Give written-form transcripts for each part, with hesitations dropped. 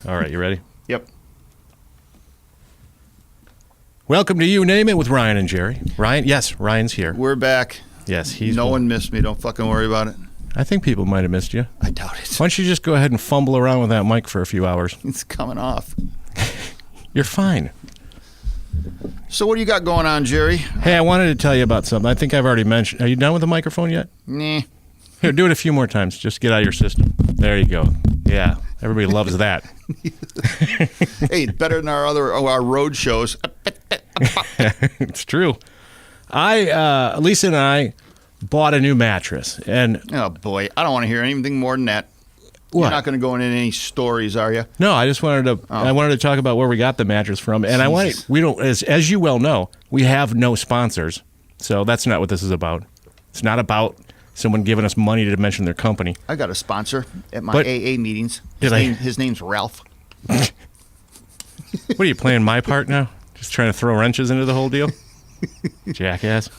All right, you ready? Yep. Welcome to You Name It with Ryan and Jerry. Ryan, yes, Ryan's here. We're back. Yes, he's. No one missed me. Don't fucking worry about it. I think people might have missed you. I doubt it. Why don't you just go ahead and fumble around with that mic for a few hours? It's coming off. You're fine. So what do you got going on, Jerry? Hey, I wanted to tell you about something. I think I've already mentioned. Are you done with the microphone yet? Nah. Here, do it a few more times. Just get out of your system. There you go. Yeah, everybody loves that. Hey, better than our road shows. It's true. Lisa and I bought a new mattress, and Oh boy, I don't want to hear anything more than that. What? You're not going to go into any stories, are you? no, I just wanted to. I wanted to talk about where we got the mattress from, and Jesus. we don't, as you well know, we have no sponsors, so that's not what this is about. It's not about someone giving us money to mention their company. I got a sponsor at my But- AA meetings. Did His name's Ralph. What are you playing my part now? Just trying to throw wrenches into the whole deal? Jackass.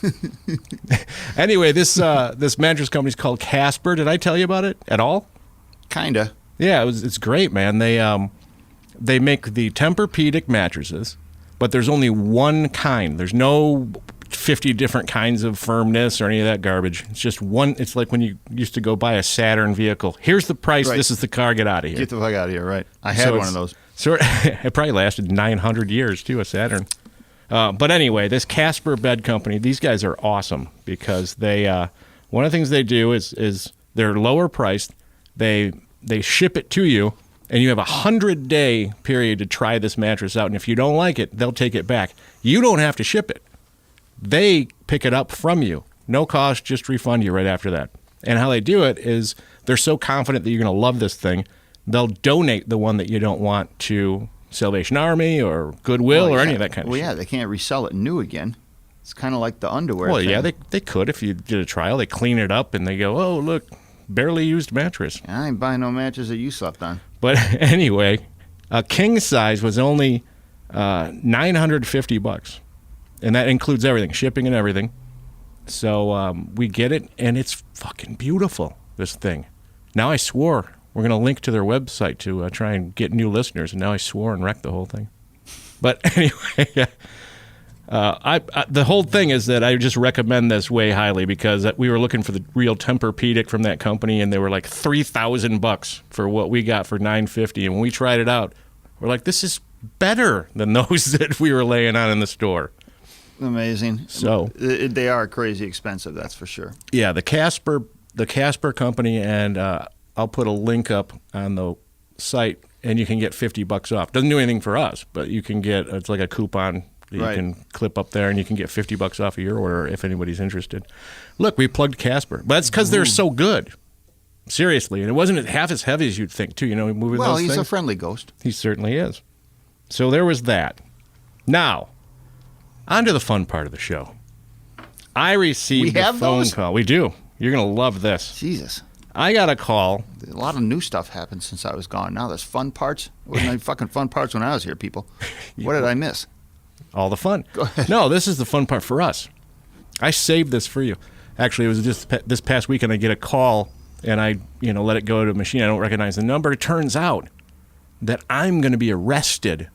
Anyway, this mattress company's called Casper. Did I tell you about it at all? Kinda. Yeah, it's great, man. They make the Tempur-Pedic mattresses, but there's only one kind. There's no 50 different kinds of firmness or any of that garbage. It's just one. It's like when you used to go buy a Saturn vehicle. Here's the price. Right. This is the car. Get out of here. Get the fuck out of here, right? I had So one it's- of those. So it probably lasted 900 years, too, a Saturn. But anyway, this Casper bed company, these guys are awesome because they one of the things they do is they're lower priced. They ship it to you, and you have a 100-day period to try this mattress out. And if you don't like it, they'll take it back. You don't have to ship it. They pick it up from you. No cost, just refund you right after that. And how they do it is they're so confident that you're going to love this thing, they'll donate the one that you don't want to Salvation Army or Goodwill or any of that kind of Well, shit. yeah, they can't resell it new again. It's kind of like the underwear Well, thing. yeah, they could if you did a trial. They clean it up and they go, oh, look, barely used mattress. I ain't buying no mattress that you slept on. But anyway, a king size was only $950, and that includes everything, shipping and everything. So we get it, and it's fucking beautiful, this thing. Now I swore we're going to link to their website to try and get new listeners, and now I swore and wrecked the whole thing. But anyway, the whole thing is that I just recommend this way highly because we were looking for the real Tempur-Pedic from that company, and they were like $3,000 for what we got for $950. And when we tried it out, we're like, this is better than those that we were laying on in the store. Amazing. So They are crazy expensive, that's for sure. yeah, the Casper company, and I'll put a link up on the site, and you can get $50 off. Doesn't do anything for us, but you can get, it's like a coupon that you Right. can clip up there, and you can get $50 off of your order if anybody's interested. Look, we plugged Casper, but that's because they're so good. Seriously, and it wasn't half as heavy as you'd think, too. You know, moving Well, those he's things. a friendly ghost. He certainly is. So there was that. Now, on to the fun part of the show. I received We a have phone those? call. We do. You're going to love this. Jesus. I got a call. A lot of new stuff happened since I was gone. Now there's fun parts. Wasn't any fucking fun parts when I was here, people. What did I miss? All the fun. Go ahead. No, this is the fun part for us. I saved this for you. Actually, it was just this past weekend I get a call, and I let it go to a machine. I don't recognize the number. It turns out that I'm going to be arrested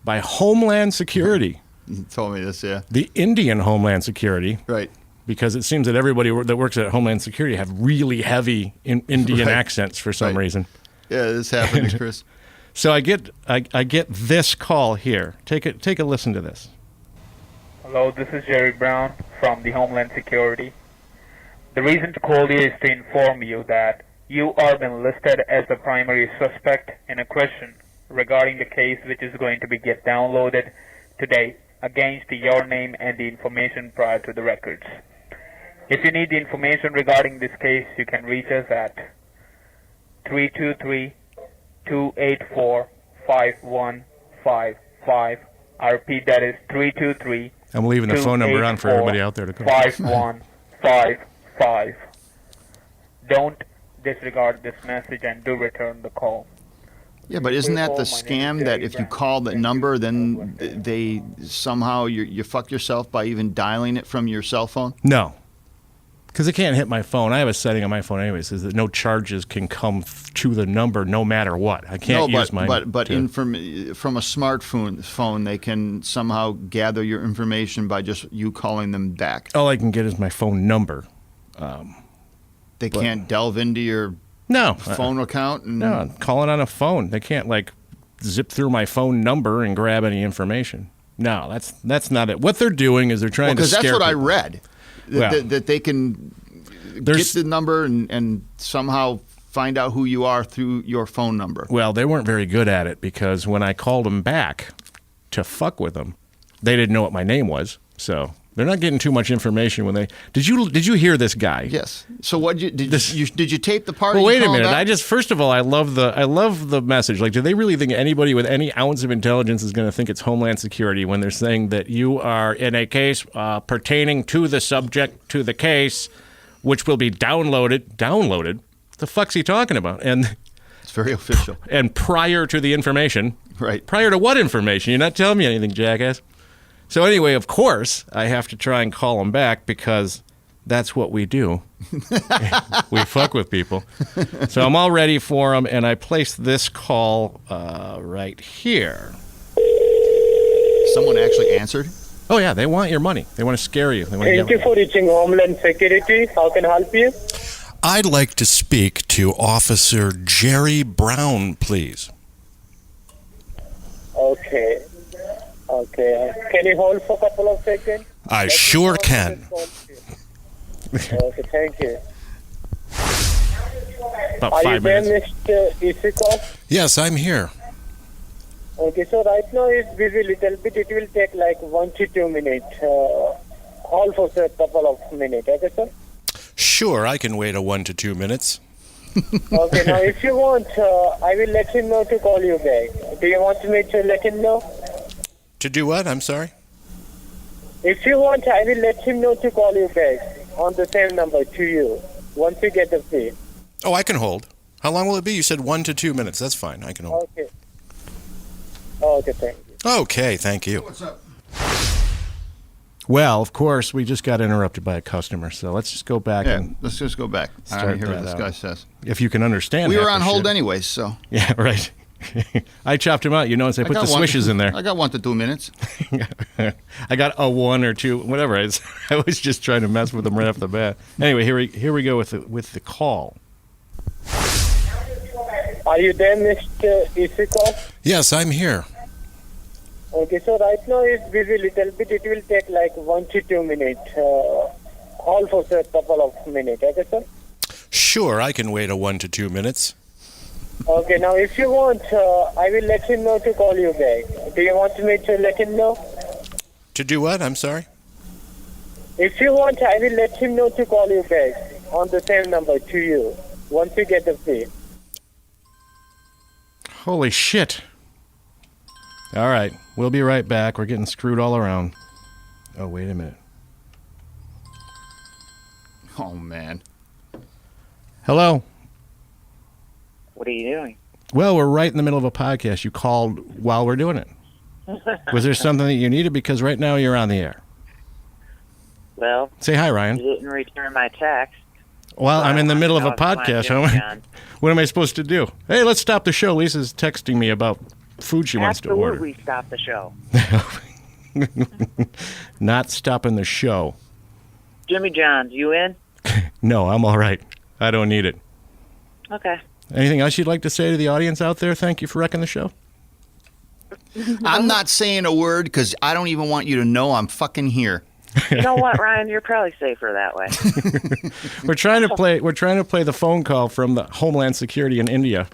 by Homeland Security, You told me this, yeah. the Indian Homeland Security, Right. because it seems that everybody that works at Homeland Security have really heavy Indian Right. accents for some Right. reason. Yeah, this happened, Chris. So I get this call here. Take a listen to this. Hello, this is Jerry Brown from the Homeland Security. The reason to call you is to inform you that you are being listed as the primary suspect in a question regarding the case which is going to get downloaded today against your name and the information prior to the records. If you need the information regarding this case, you can reach us at 323-284-5155. I repeat, that is 323 I'm leaving the phone number on for everybody out there to call. 5155. Don't disregard this message and do return the call. Yeah, but isn't that the scam that if you call that number, then they somehow you fuck yourself by even dialing it from your cell phone? No. Because it can't hit my phone. I have a setting on my phone anyway. It says that no charges can come to the number no matter what. I can't use mine. But from a smartphone, they can somehow gather your information by just you calling them back. All I can get is my phone number. They can't delve into your phone account? No, I'm calling on a phone. They can't, zip through my phone number and grab any information. No, that's not it. What they're doing is they're trying to scare people. Because that's what I read. That they can get the number and somehow find out who you are through your phone number. Well, they weren't very good at it because when I called them back to fuck with them, they didn't know what my name was. So they're not getting too much information when they. Did you hear this guy? Yes. So what did you tape the part? Well, wait a minute. First of all, I love the message. Do they really think anybody with any ounce of intelligence is going to think it's Homeland Security when they're saying that you are in a case pertaining to the subject to the case, which will be downloaded? Downloaded? What the fuck's he talking about? And it's very official. And prior to the information, right? Prior to what information? You're not telling me anything, jackass. So anyway, of course, I have to try and call them back because that's what we do. We fuck with people. So I'm all ready for them, and I placed this call right here. Someone actually answered? Oh, yeah, they want your money. They want to scare you. Thank you for reaching Homeland Security. How can I help you? I'd like to speak to Officer Jerry Brown, please. Okay. Can you hold for a couple of seconds? I sure can. Okay, thank you. About Are 5 you there, minutes. Mr. Isikov? Yes, I'm here. Okay, so right now it's busy a little bit. It will take 1 to 2 minutes. Hold for a couple of minutes. Okay, sir? Sure, I can wait 1 to 2 minutes. Okay, now if you want, I will let him know to call you back. Do you want me to let him know? To do what? I'm sorry? If you want, I will let him know to call you back on the same number to you once you get the fee. Oh, I can hold. How long will it be? You said 1 to 2 minutes. That's fine. I can hold. Okay. Okay, thank you. Okay, thank you. What's up? Well, of course, we just got interrupted by a customer, so let's just go back and let's just go back. I want to hear what this guy says. If you can understand. We were on hold anyways, so. Yeah, right. I chopped him out, and I put the swishes in there. I got 1 to 2 minutes. I got a 1 or 2, whatever. I was just trying to mess with him right off the bat. Anyway, here we go with the call. Are you there, Mr. Isikov? Yes, I'm here. Okay, so right now it's busy a little bit. It will take 1 to 2 minutes. Hold for a couple of minutes. Okay, sir? Sure, I can wait 1 to 2 minutes. Okay, now if you want, I will let him know to call you back. Do you want me to let him know? To do what? I'm sorry? If you want, I will let him know to call you back on the same number to you once you get the fee. Holy shit. All right, we'll be right back. We're getting screwed all around. Oh, wait a minute. Oh, man. Hello. What are you doing? Well, we're right in the middle of a podcast. You called while we're doing it. Was there something that you needed? Because right now you're on the air. Well, say hi, Ryan. You didn't return my text. Well, I'm in the middle of a podcast. What am I supposed to do? Hey, let's stop the show. Lisa's texting me about food she wants to order. Absolutely stop the show. Not stopping the show. Jimmy John's, you in? No, I'm all right. I don't need it. Okay. Anything else you'd like to say to the audience out there? Thank you for wrecking the show. I'm not saying a word because I don't even want you to know I'm fucking here. You know what, Ryan? You're probably safer that way. We're trying to play the phone call from the Homeland Security in India,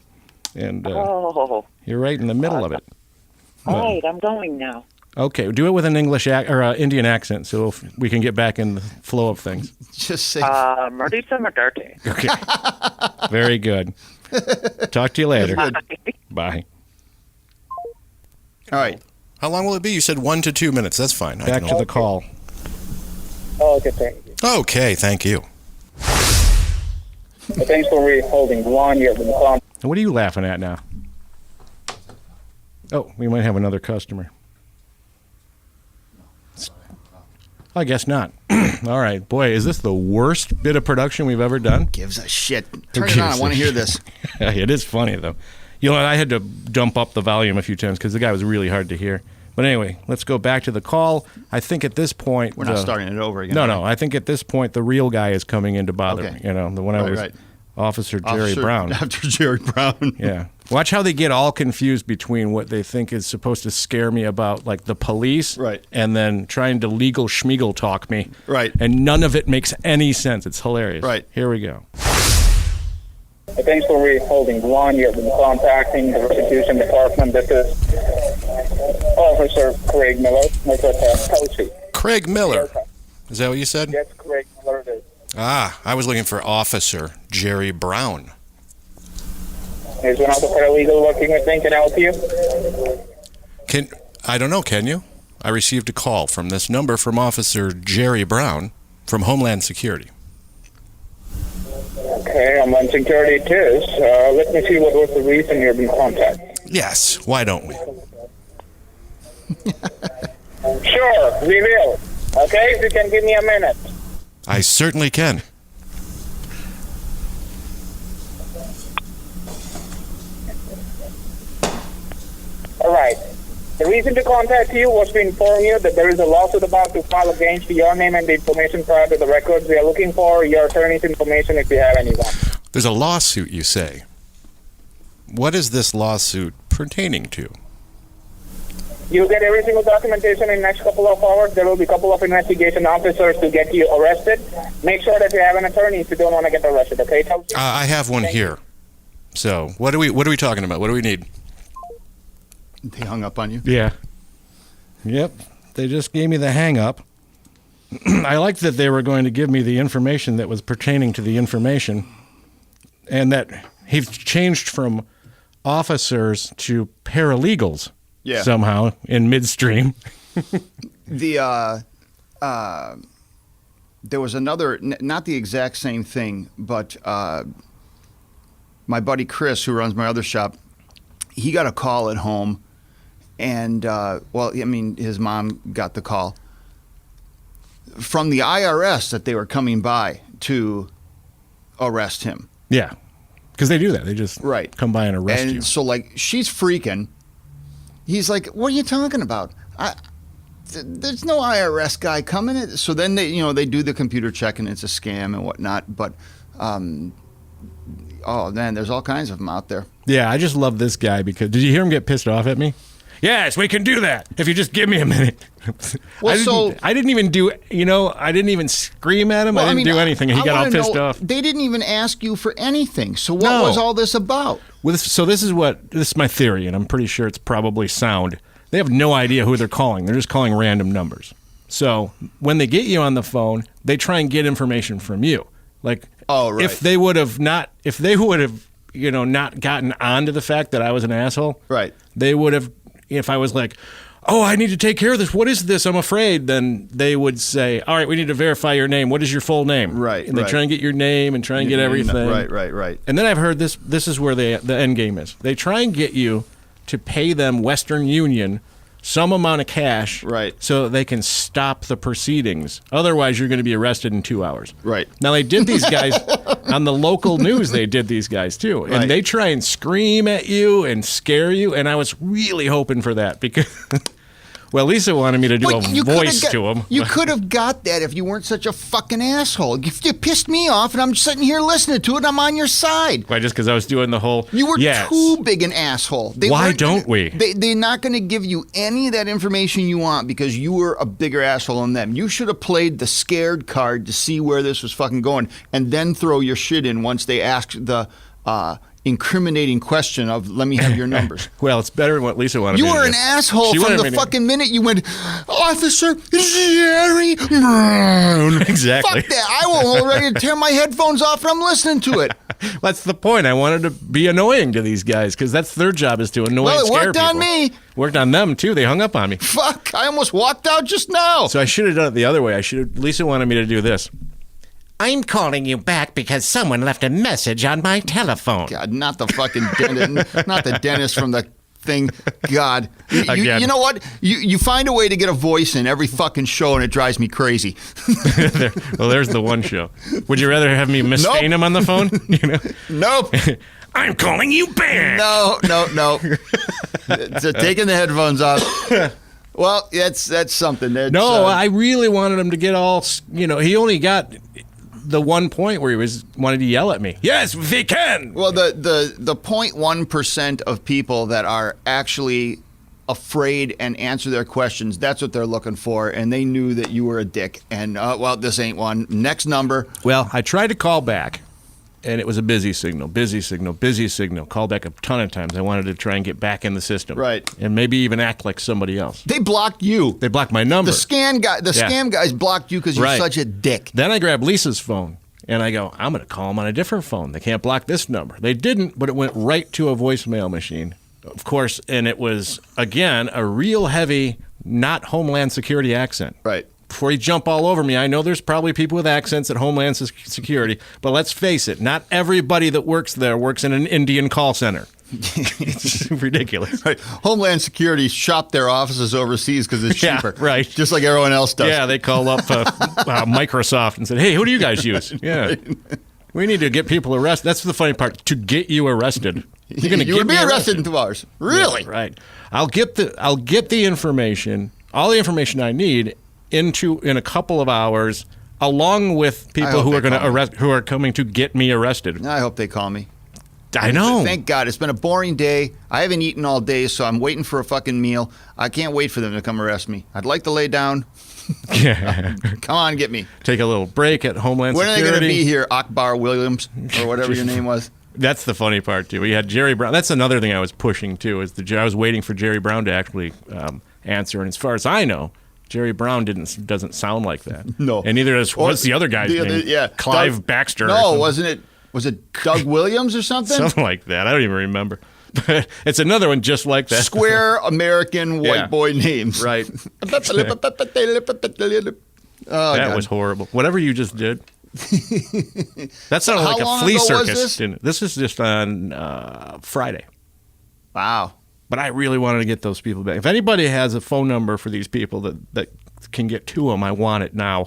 and you're right in the middle of it. All right, I'm going now. Okay, do it with an English or Indian accent, so we can get back in the flow of things. Just say. Marita Madarte. Okay. Very good. Talk to you later. Bye. All right. How long will it be? You said 1 to 2 minutes. That's fine. Back to the call. Okay, thank you. Okay, thank you. Thanks for holding the line. You have been called. What are you laughing at now? Oh, we might have another customer. I guess not. All right. Boy, is this the worst bit of production we've ever done? Gives a shit. Turn it on. I want to hear this. It is funny, though. You know, I had to dump up the volume a few times because the guy was really hard to hear. But anyway, let's go back to the call. I think at this point... We're not starting it over again. No. I think at this point, the real guy is coming in to bother Okay. me. You know, the one I was... Right. Officer Jerry Brown. After Jerry Brown. Yeah. Watch how they get all confused between what they think is supposed to scare me about, like the police, right, and then trying to legal schmiegel talk me. Right. And none of it makes any sense. It's hilarious. Right. Here we go. Thanks for holding the line. You have been contacting the Restitution Department. This is Officer Craig Miller. Craig Miller. Is that what you said? Yes, Craig Miller it is. I was looking for Officer Jerry Brown. Is one of the paralegal working with me? Can I help you? I don't know, can you? I received a call from this number from Officer Jerry Brown from Homeland Security. Okay, Homeland Security it is. Let me see what was the reason you've been contacted. Yes, why don't we? Sure, we will. Okay, if you can give me a minute. I certainly can. All right. The reason to contact you was to inform you that there is a lawsuit about to file against your name and the information prior to the records. We are looking for your attorney's information if you have anyone. There's a lawsuit, you say. What is this lawsuit pertaining to? You'll get every single documentation in the next couple of hours. There will be a couple of investigation officers to get you arrested. Make sure that you have an attorney if you don't want to get arrested, okay? I have one here. So, what are we talking about? What do we need? They hung up on you? Yeah. Yep. They just gave me the hang up. I liked that they were going to give me the information that was pertaining to the information, and that he's changed from officers to paralegals. Yeah. Somehow in midstream. There was another, not the exact same thing, but my buddy Chris, who runs my other shop, he got a call at home, and his mom got the call from the IRS that they were coming by to arrest him. Yeah, because they do that. They just come by and arrest you. And so, like, she's freaking. He's like, "What are you talking about? There's no IRS guy coming." So then they do the computer check and it's a scam and whatnot. But man, there's all kinds of them out there. Yeah, I just love this guy because did you hear him get pissed off at me? Yes, we can do that if you just give me a minute. Well, I didn't even scream at him. Well, I didn't do anything. He got all pissed off. They didn't even ask you for anything. So what was all this about? Well, this is my theory, and I'm pretty sure it's probably sound. They have no idea who they're calling. They're just calling random numbers. So when they get you on the phone, they try and get information from you. Like, if they would have not gotten onto the fact that I was an asshole, right? They would have. If I was like, "Oh, I need to take care of this. What is this? I'm afraid." Then they would say, "All right, we need to verify your name. What is your full name?" Right. And they try and get your name and try and get everything. Right. And then I've heard this. This is where the end game is. They try and get you to pay them Western Union some amount of cash, right, so they can stop the proceedings. Otherwise, you're going to be arrested in 2 hours. Right. Now, they did these guys on the local news. They did these guys too, and they try and scream at you and scare you. And I was really hoping for that because. Well, Lisa wanted me to do a voice to him. You could have got that if you weren't such a fucking asshole. You pissed me off, and I'm sitting here listening to it, and I'm on your side. Why, just because I was doing the whole... You were too big an asshole. Why don't we? They're not going to give you any of that information you want because you were a bigger asshole than them. You should have played the scared card to see where this was fucking going, and then throw your shit in once they asked the... incriminating question of let me have your numbers. Well, it's better than what Lisa wanted me to do. You were an asshole from the fucking minute you went, Officer Jerry Brown. Exactly. Fuck that. I was ready to tear my headphones off and I'm listening to it. That's the point. I wanted to be annoying to these guys because that's their job is to annoy and scare people. Well, it worked on me. Worked on them, too. They hung up on me. Fuck. I almost walked out just now. So I should have done it the other way. Lisa wanted me to do this. I'm calling you back because someone left a message on my telephone. God, not the fucking dentist, not the dentist from the thing. God. Again. You know what? You find a way to get a voice in every fucking show, and it drives me crazy. Well, there's the one show. Would you rather have me mistain him on the phone? Nope. I'm calling you back. No. So taking the headphones off. Well, that's something. No, I really wanted him to get all. He only got the one point where he wanted to yell at me. Yes, they can. Well, the 0.1% of people that are actually afraid and answer their questions, that's what they're looking for, and they knew that you were a dick. And this ain't one. Next number. Well, I tried to call back, and it was a busy signal. Called back a ton of times. I wanted to try and get back in the system, right, and maybe even act like somebody else. They blocked you. They blocked my number. The scam guys blocked you because you're such a dick. Then I grabbed Lisa's phone, and I go, I'm going to call them on a different phone. They can't block this number. They didn't, but it went right to a voicemail machine, of course, and it was, again, a real heavy, not Homeland Security accent. Right. Before you jump all over me, I know there's probably people with accents at Homeland Security, but let's face it, not everybody that works there works in an Indian call center. It's ridiculous. Right. Homeland Security shop their offices overseas because it's cheaper. Yeah, right. Just like everyone else does. Yeah, they called up Microsoft and said, hey, who do you guys use? Yeah. Right. We need to get people arrested. That's the funny part, to get you arrested. You're going to get me arrested in 2 hours. Really? Yeah, right. I'll get the information, all the information I need, in a couple of hours, along with people who are going to arrest, who are coming to get me arrested. I hope they call me. I know. Thank God. It's been a boring day. I haven't eaten all day, so I'm waiting for a fucking meal. I can't wait for them to come arrest me. I'd like to lay down. Yeah. Come on, get me. Take a little break at Homeland Security. When are they going to be here, Akbar Williams, or whatever your name was? That's the funny part, too. We had Jerry Brown. That's another thing I was pushing, too, is I was waiting for Jerry Brown to actually answer. And as far as I know, Jerry Brown doesn't sound like that. No. And neither does, what's the other guy's name? Yeah. Clive Baxter. No, wasn't it? Was it Doug Williams or something? Something like that. I don't even remember. But it's another one just like that. Square American white boy names. Right. That was horrible. Whatever you just did. That sounded like a flea circus. This is just on Friday. Wow. But I really wanted to get those people back. If anybody has a phone number for these people that can get to them, I want it now.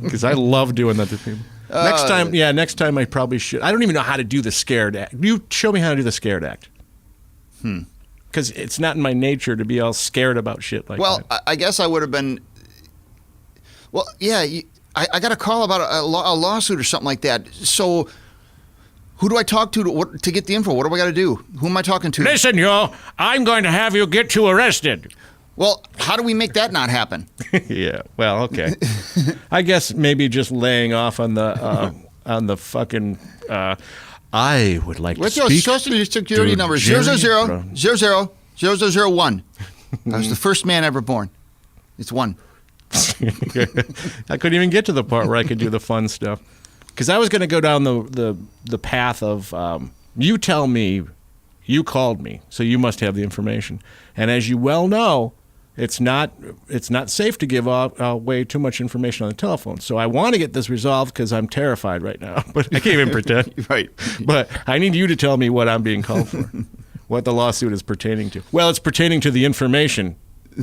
Because I love doing that to people. Next time I probably should. I don't even know how to do the scared act. You show me how to do the scared act. Because it's not in my nature to be all scared about shit like that. Well, I guess I would have been. Well, yeah, I got a call about a lawsuit or something like that. So who do I talk to get the info? What do I got to do? Who am I talking to? Listen, I'm going to have you get you arrested. Well, how do we make that not happen? Yeah. Well, okay. I guess maybe just laying off on the fucking. I would like What's to your speak. social security number? 0000001. I was the first man ever born. It's 1. I couldn't even get to the part where I could do the fun stuff because I was going to go down the path of you tell me you called me, so you must have the information. And as you well know, it's not safe to give away too much information on the telephone. So I want to get this resolved because I'm terrified right now, but I can't even pretend. Right. But I need you to tell me what I'm being called for, what the lawsuit is pertaining to. Well, it's pertaining to the information.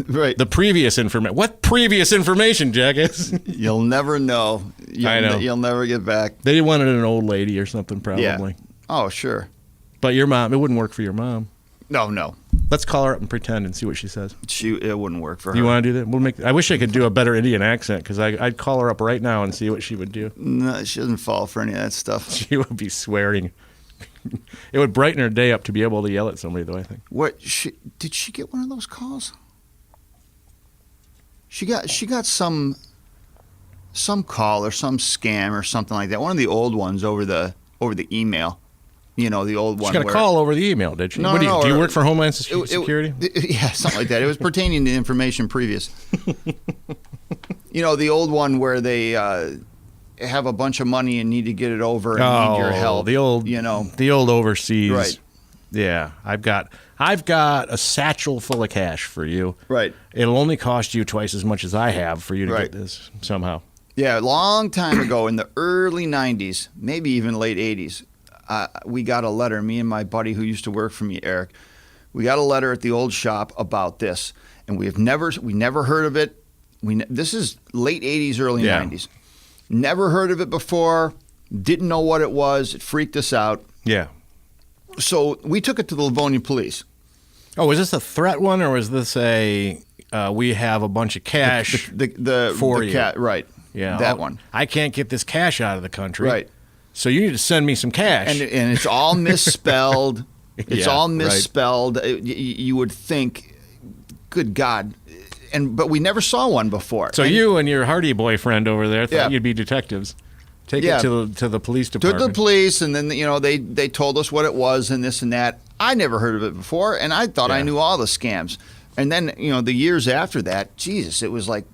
Right. The previous information. What previous information, jackass? You'll never know. I know. You'll never get back. They wanted an old lady or something, probably. Yeah. Oh, sure. But your mom, it wouldn't work for your mom. No. Let's call her up and pretend and see what she says. It wouldn't work for her. You want to do that? I wish I could do a better Indian accent because I'd call her up right now and see what she would do. No, she doesn't fall for any of that stuff. She would be swearing. It would brighten her day up to be able to yell at somebody, though, I think. Did she get one of those calls? She got some call or some scam or something like that. One of the old ones over the email. You know, the old one. She got a call over the email, did she? No, do you work for Homeland Security? Yeah, something like that. It was pertaining to information previous. You know, the old one where they have a bunch of money and need to get it over and need your help. The old overseas. Right. Yeah, I've got a satchel full of cash for you. Right. It'll only cost you twice as much as I have for you to Right. get this somehow. Yeah, a long time ago in the early 90s, maybe even late 80s, we got a letter, me and my buddy who used to work for me, Eric, We got a letter at the old shop about this, and we never heard of it. This is late 80s, early 90s. Never heard of it before. Didn't know what it was. It freaked us out. Yeah. So we took it to the Livonia police. Oh, was this a threat one, or was this a we have a bunch of cash for you? Right. Yeah. That one. I can't get this cash out of the country. Right. So you need to send me some cash. And it's all misspelled. It's Yeah, all right. misspelled. You would think, good God. But we never saw one before. So you and your Hardy boyfriend over there thought Yeah. you'd be detectives. Take Yeah. it to the police to department. the police, and then they told us what it was and this and that. I never heard of it before, and I thought I Yeah. knew all the scams. And then the years after that, Jesus, it was like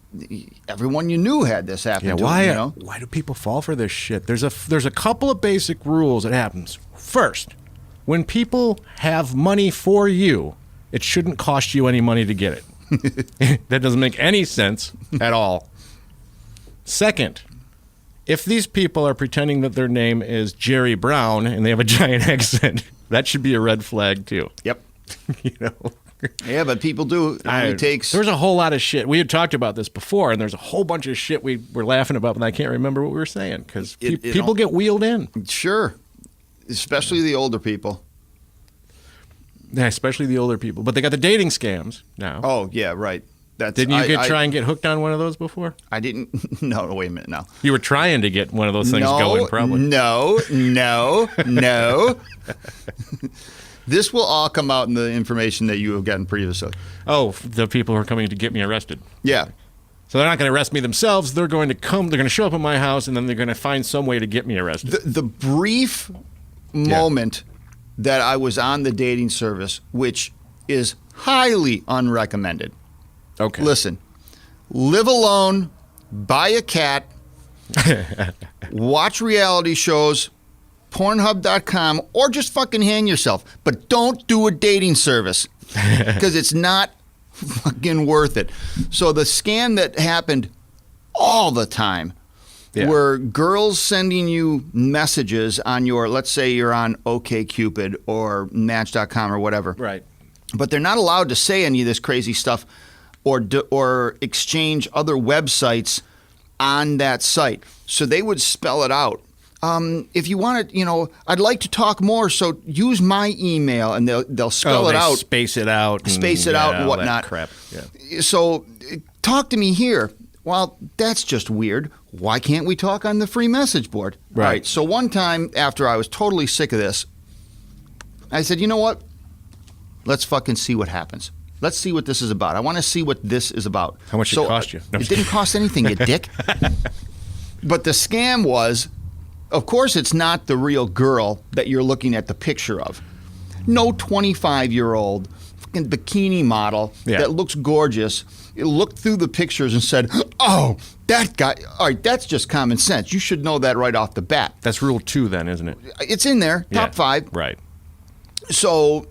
everyone you knew had this happen. Yeah, to why? them, Why do people fall for this shit? There's a couple of basic rules that happens. First, when people have money for you, it shouldn't cost you any money to get it. That doesn't make any sense at all. Second, if these people are pretending that their name is Jerry Brown and they have a giant accent, that should be a red flag too. Yep. You know. Yeah, but people do. It takes. There's a whole lot of shit. We had talked about this before, and there's a whole bunch of shit we were laughing about, and I can't remember what we were saying because people get wheeled in. Sure. Especially the older people. Yeah, especially the older people. But they got the dating scams now. Oh, yeah, right. Didn't you try and get hooked on one of those before? I didn't. No, wait a minute now. You were trying to get one of those things going, probably. No. This will all come out in the information that you have gotten previously. Oh, the people who are coming to get me arrested. Yeah. So they're not going to arrest me themselves. They're going to come. They're going to show up at my house, and then they're going to find some way to get me arrested. The brief moment that I was on the dating service, which is highly unrecommended. Okay. Listen, live alone, buy a cat, watch reality shows, Pornhub.com, or just fucking hang yourself. But don't do a dating service because it's not fucking worth it. So the scam that happened all the time were girls sending you messages on your, let's say you're on OkCupid or Match.com or whatever. Right. But they're not allowed to say any of this crazy stuff or exchange other websites on that site. So they would spell it out. If you want to, I'd like to talk more, so use my email, and they'll spell it out. Space it out. And whatnot. Crap. Yeah. So talk to me here. Well, that's just weird. Why can't we talk on the free message board? Right. All right. So one time after I was totally sick of this, I said, you know what? Let's fucking see what happens. Let's see what this is about. I want to see what this is about. How much did it cost you? No, It didn't cost anything, you dick. But the scam was, of course, it's not the real girl that you're looking at the picture of. No 25-year-old fucking bikini model that looks gorgeous looked through the pictures and said, oh, that guy, all right, that's just common sense. You should know that right off the bat. That's rule 2 then, isn't it? It's in there, top 5. Right. So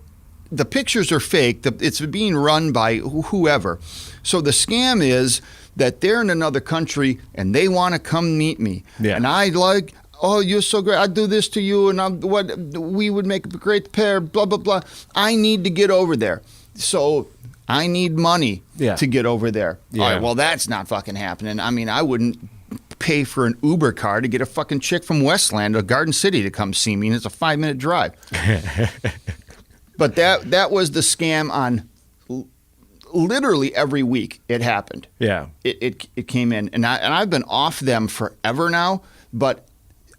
the pictures are fake. It's being run by whoever. So the scam is that they're in another country and they want to come meet me. Yeah. And I like, oh, you're so great. I'd do this to you, and we would make a great pair, blah, blah, blah. I need to get over there. So I need money to get over there. Yeah. All right, well, that's not fucking happening. I mean, I wouldn't pay for an Uber car to get a fucking chick from Westland or Garden City to come see me, and it's a 5-minute drive. But that was the scam on literally every week it happened. Yeah. It came in. And I've been off them forever now, but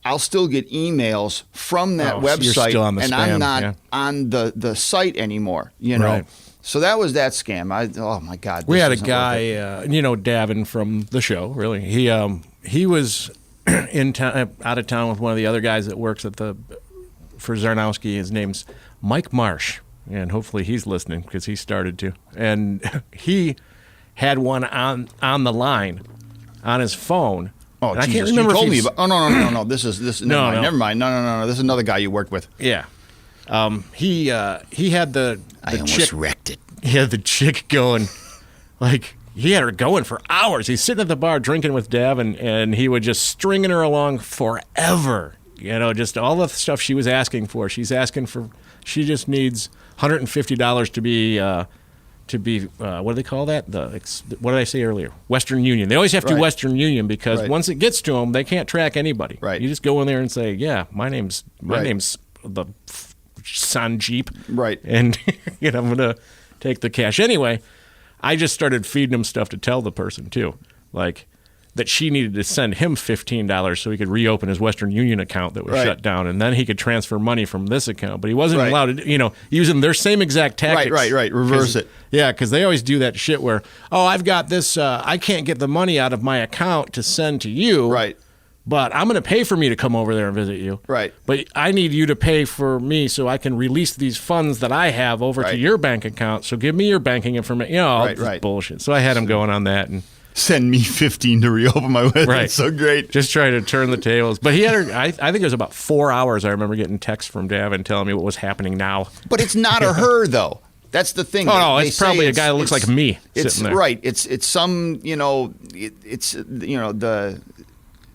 I'll still get emails from that website. You're still on the and spam, I'm not on the site anymore, Right. So that was that scam. Oh my God. We this had a isn't guy, worth it. Davin from the show, really. He was out of town with one of the other guys that works for Zarnowski. His name's Mike Marsh, and hopefully he's listening because he started to. And he had one on the line on his phone. Oh, and Jesus. I can't remember. You told me about. Oh no. This is No, no. Never mind. No. This is another guy you worked with. Yeah. He had the I almost chick wrecked it. He had the chick going, like, he had her going for hours. He's sitting at the bar drinking with Deb, and he would just stringing her along forever. Just all the stuff she was asking for. She just needs $150 to be what do they call that? What did I say earlier? Western Union. They always have to do Western Union because once it gets to them, they can't track anybody. Right. You just go in there and say, "Yeah, my name's the Sanjeep." Right. And I'm gonna take the cash anyway. I just started feeding him stuff to tell the person too, like that she needed to send him $15 so he could reopen his Western Union account that was shut down, and then he could transfer money from this account. But he wasn't allowed to, using their same exact tactics. Right. Reverse it. Yeah, because they always do that shit where, I've got this, I can't get the money out of my account to send to you. Right. But I'm going to pay for me to come over there and visit you. Right. But I need you to pay for me so I can release these funds that I have over to your bank account. So give me your banking information. This bullshit. So I had him going on that and send me 15 to reopen my website. Right. It's so great. Just trying to turn the tables. But he had I think it was about 4 hours. I remember getting texts from Davin telling me what was happening now. But it's not a her though. That's the thing. Oh, no, it's probably a guy that looks like me sitting there. Right. It's some,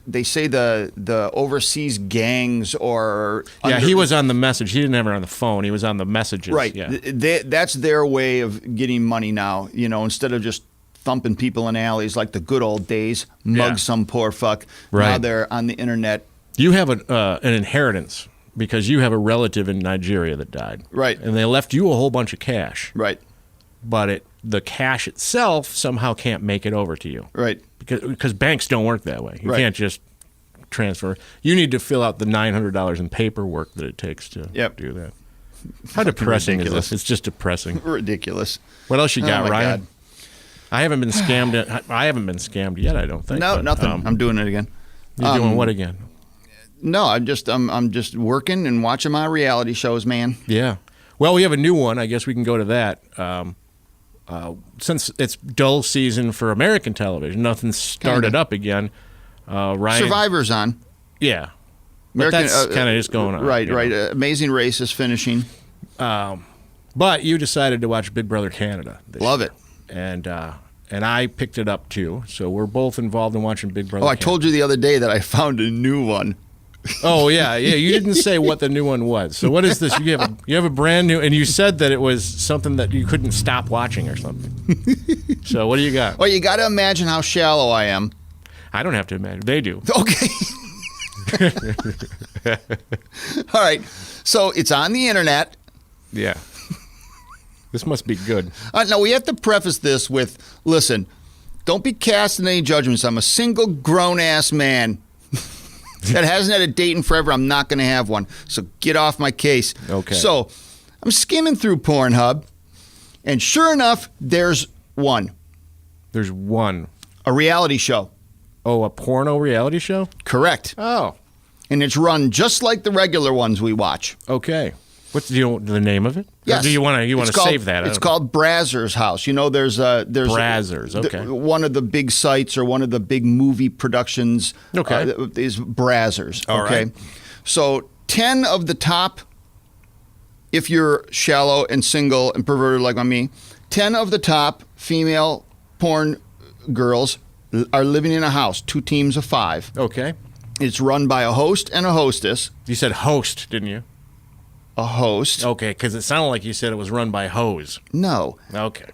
they say the overseas gangs or he was on the message. He didn't have it on the phone. He was on the messages. Right. Yeah. That's their way of getting money now. Instead of just thumping people in alleys like the good old days, mug some poor fuck. Right. Now they're on the internet. You have an inheritance because you have a relative in Nigeria that died. Right. And they left you a whole bunch of cash. Right. But the cash itself somehow can't make it over to you. Right. Because banks don't work that way. You can't just transfer. You need to fill out the $900 in paperwork that it takes to do that. How depressing is this? It's just depressing. Ridiculous. What else you got, my Ryan? God. I haven't been scammed. I haven't been scammed yet. I don't think. No, but, nothing. I'm doing it again. You're doing what again? No, I'm just working and watching my reality shows, man. Yeah. Well, we have a new one. I guess we can go to that. Since it's dull season for American television, nothing's started up again. Ryan, Survivor's on. Yeah. But that's kind of just going on. Right. Amazing Race is finishing. But you decided to watch Big Brother Canada. Love it. And I picked it up too. So we're both involved in watching Big Brother. I told you the other day that I found a new one. Oh yeah. You didn't say what the new one was. So what is this? You have a brand new, and you said that it was something that you couldn't stop watching or something. So what do you got? Well, you got to imagine how shallow I am. I don't have to imagine. They do. Okay. All right. So it's on the internet. Yeah. This must be good. Now, we have to preface this with, listen, don't be casting any judgments. I'm a single grown-ass man that hasn't had a date in forever. I'm not going to have one. So get off my case. Okay. So I'm skimming through Pornhub, and sure enough, there's one. There's one. A reality show. Oh, a porno reality show? Correct. Oh. And it's run just like the regular ones we watch. Okay. Do you know the name of it? Yes. Or do you want to save that? It's called Brazzers House. There's Brazzers. Okay. One of the big sites or one of the big movie productions. Okay. Is Brazzers. All okay. right. So 10 of the top, if you're shallow and single and perverted like me, 10 of the top female porn girls are living in a house. 2 teams of 5. Okay. It's run by a host and a hostess. You said host, didn't you? A host. Okay, because it sounded like you said it was run by hoes. No. Okay.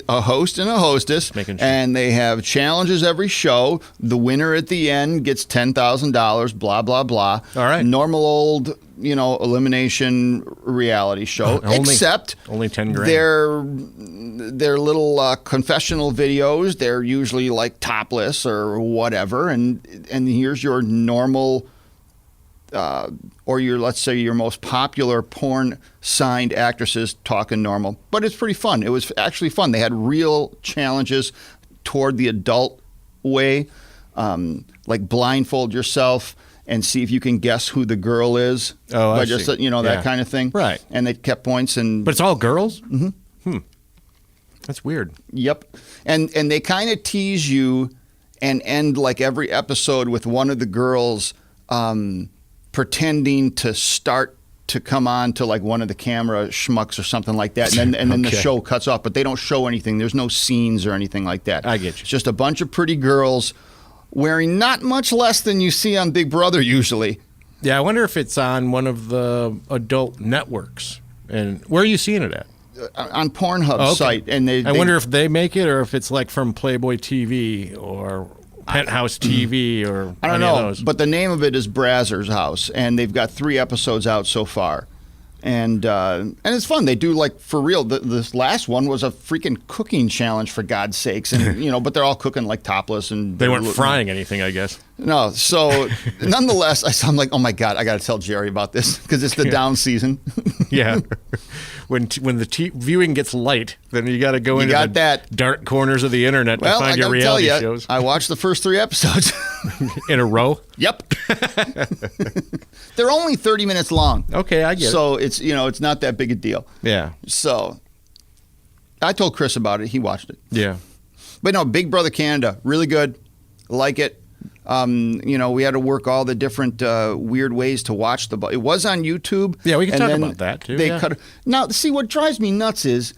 A host and a hostess. Making sure. And they have challenges every show. The winner at the end gets $10,000, blah, blah, blah. All right. Normal old, elimination reality show. Except only 10 grand. They're little confessional videos. They're usually like topless or whatever. And here's your normal... or let's say your most popular porn signed actresses talking normal. But it's pretty fun. It was actually fun. They had real challenges toward the adult way, like blindfold yourself and see if you can guess who the girl is. Oh, I just see. That kind of thing. Right. And they kept points and. But it's all girls? Mm-hmm. That's weird. Yep. And they kind of tease you and end like every episode with one of the girls pretending to start to come on to like one of the camera schmucks or something like that. And then the show cuts off, but they don't show anything. There's no scenes or anything like that. I get you. It's just a bunch of pretty girls wearing not much less than you see on Big Brother usually. Yeah, I wonder if it's on one of the adult networks. And where are you seeing it at? On Pornhub Oh, okay. site, and I wonder if they make it or if it's like from Playboy TV or Penthouse TV or I don't any of know, those. but the name of it is Brazzers House, and they've got 3 episodes out so far, and it's fun. They do like for real. This last one was a freaking cooking challenge, for God's sakes, and but they're all cooking like topless, and they weren't frying anything, I guess. No, so nonetheless, I'm like, oh my God, I got to tell Jerry about this because it's the down season. Yeah. When the viewing gets light, then you got to go into the dark corners of the internet to find your reality shows. I watched the first 3 episodes. In a row? Yep. They're only 30 minutes long. Okay, I get it. So it's it's not that big a deal. Yeah. So I told Chris about it. He watched it. Yeah. But no, Big Brother Canada, really good. Like it. We had to work all the different weird ways to watch it was on YouTube. Yeah, we can and talk then about that too. They yeah. cut. Now, see, what drives me nuts is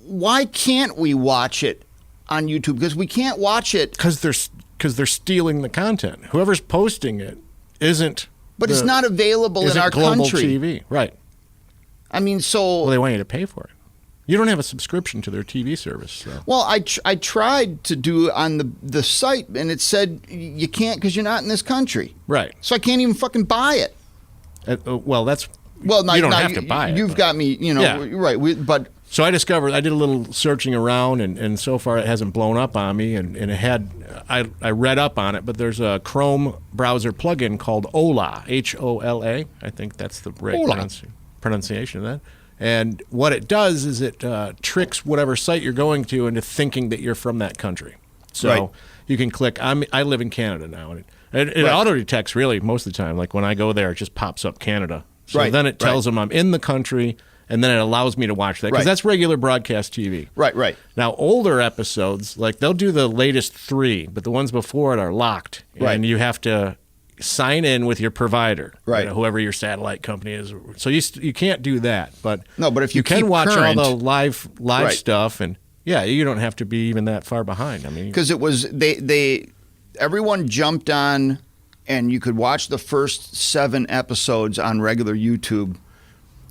why can't we watch it on YouTube? Because we can't watch it because they're stealing the content. Whoever's posting it isn't. But it's not available in our global country. TV, right? I mean, well, they want you to pay for it. You don't have a subscription to their TV service. So. Well, I tried to do on the site, and it said you can't because you're not in this country. Right. So I can't even fucking buy it. You don't have to buy it. You've got me, Yeah. right. But so I discovered, I did a little searching around, and so far it hasn't blown up on me, and it had, I read up on it, but there's a Chrome browser plugin called Hola, Hola. I think that's the right pronunciation of that. And what it does is it tricks whatever site you're going to into thinking that you're from that country. So you can click, I live in Canada now, and it auto-detects really most of the time. Like when I go there, it just pops up Canada. So then it tells them I'm in the country, and then it allows me to watch that. Because that's regular broadcast TV. Right. Now, older episodes, like they'll do the latest 3, but the ones before it are locked. And you have to sign in with your provider, whoever your satellite company is. So you can't do that. But if you can keep watch current, all the live stuff, and you don't have to be even that far behind. I mean, because it was everyone jumped on, and you could watch the first 7 episodes on regular YouTube.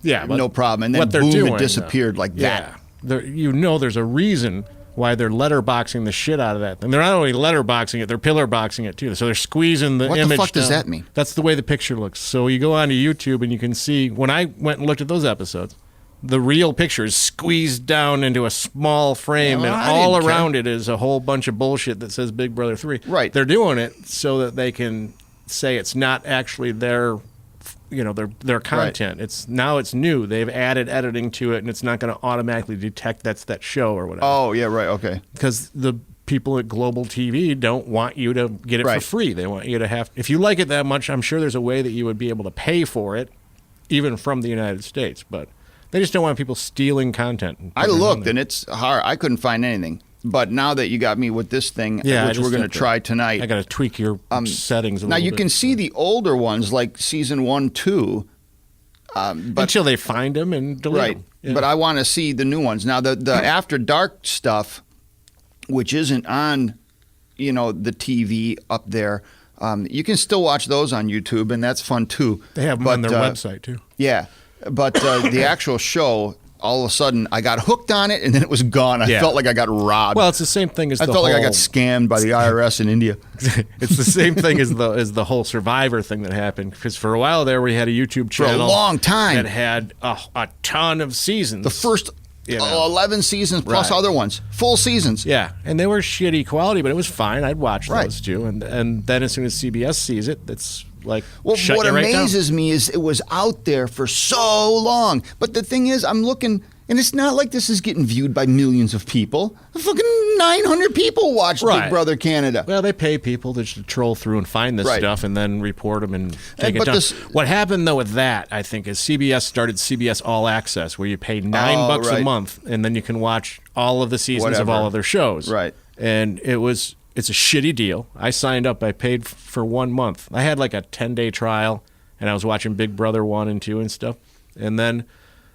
Yeah, no problem. And then what they're boom, doing, it disappeared like that. There's a reason why they're letterboxing the shit out of that. And they're not only letterboxing it, they're pillarboxing it too. So they're squeezing the image. What the fuck does down. that mean? That's the way the picture looks. So you go onto YouTube and you can see, when I went and looked at those episodes, the real picture is squeezed down into a small frame, and all around it is a whole bunch of bullshit that says Big Brother 3. Right. They're doing it so that they can say it's not actually their content. It's new. They've added editing to it, and it's not going to automatically detect that's that show or whatever. Oh yeah, right, okay. Because the people at Global TV don't want you to get it for free. They want you to have. If you like it that much, I'm sure there's a way that you would be able to pay for it, even from the United States. But they just don't want people stealing content. I looked, and it's hard. I couldn't find anything. But now that you got me with this thing, which we're going to try tonight. I got to tweak your settings a little bit. Now, you can see the older ones, like season 1, 2. But until they find them and delete them. Yeah. But I want to see the new ones. Now, the After Dark stuff, which isn't on, the TV up there, you can still watch those on YouTube, and that's fun, too. They have them on their website, too. Yeah. But the actual show, all of a sudden, I got hooked on it, and then it was gone. I felt like I got robbed. Well, it's the same thing as I felt like I got scammed by the IRS in India. It's the same thing as the whole Survivor thing that happened. Because for a while there, we had a YouTube channel for a long time that had a ton of seasons. The first 11 seasons plus other ones, full seasons. Yeah, and they were shitty quality, but it was fine. I'd watch those too. And then as soon as CBS sees it, it's like, what amazes me is it was out there for so long. But the thing is, I'm looking, and it's not like this is getting viewed by millions of people. Fucking 900 people watch Big Brother Canada. Well, they pay people to troll through and find this stuff and then report them and take it down. What happened, though, with that, I think, is CBS started CBS All Access, where you pay $9 a month, and then you can watch all of the seasons of all of their shows. Right. And it's a shitty deal. I signed up. I paid for 1 month. I had like a 10-day trial, and I was watching Big Brother 1 and 2 and stuff. And then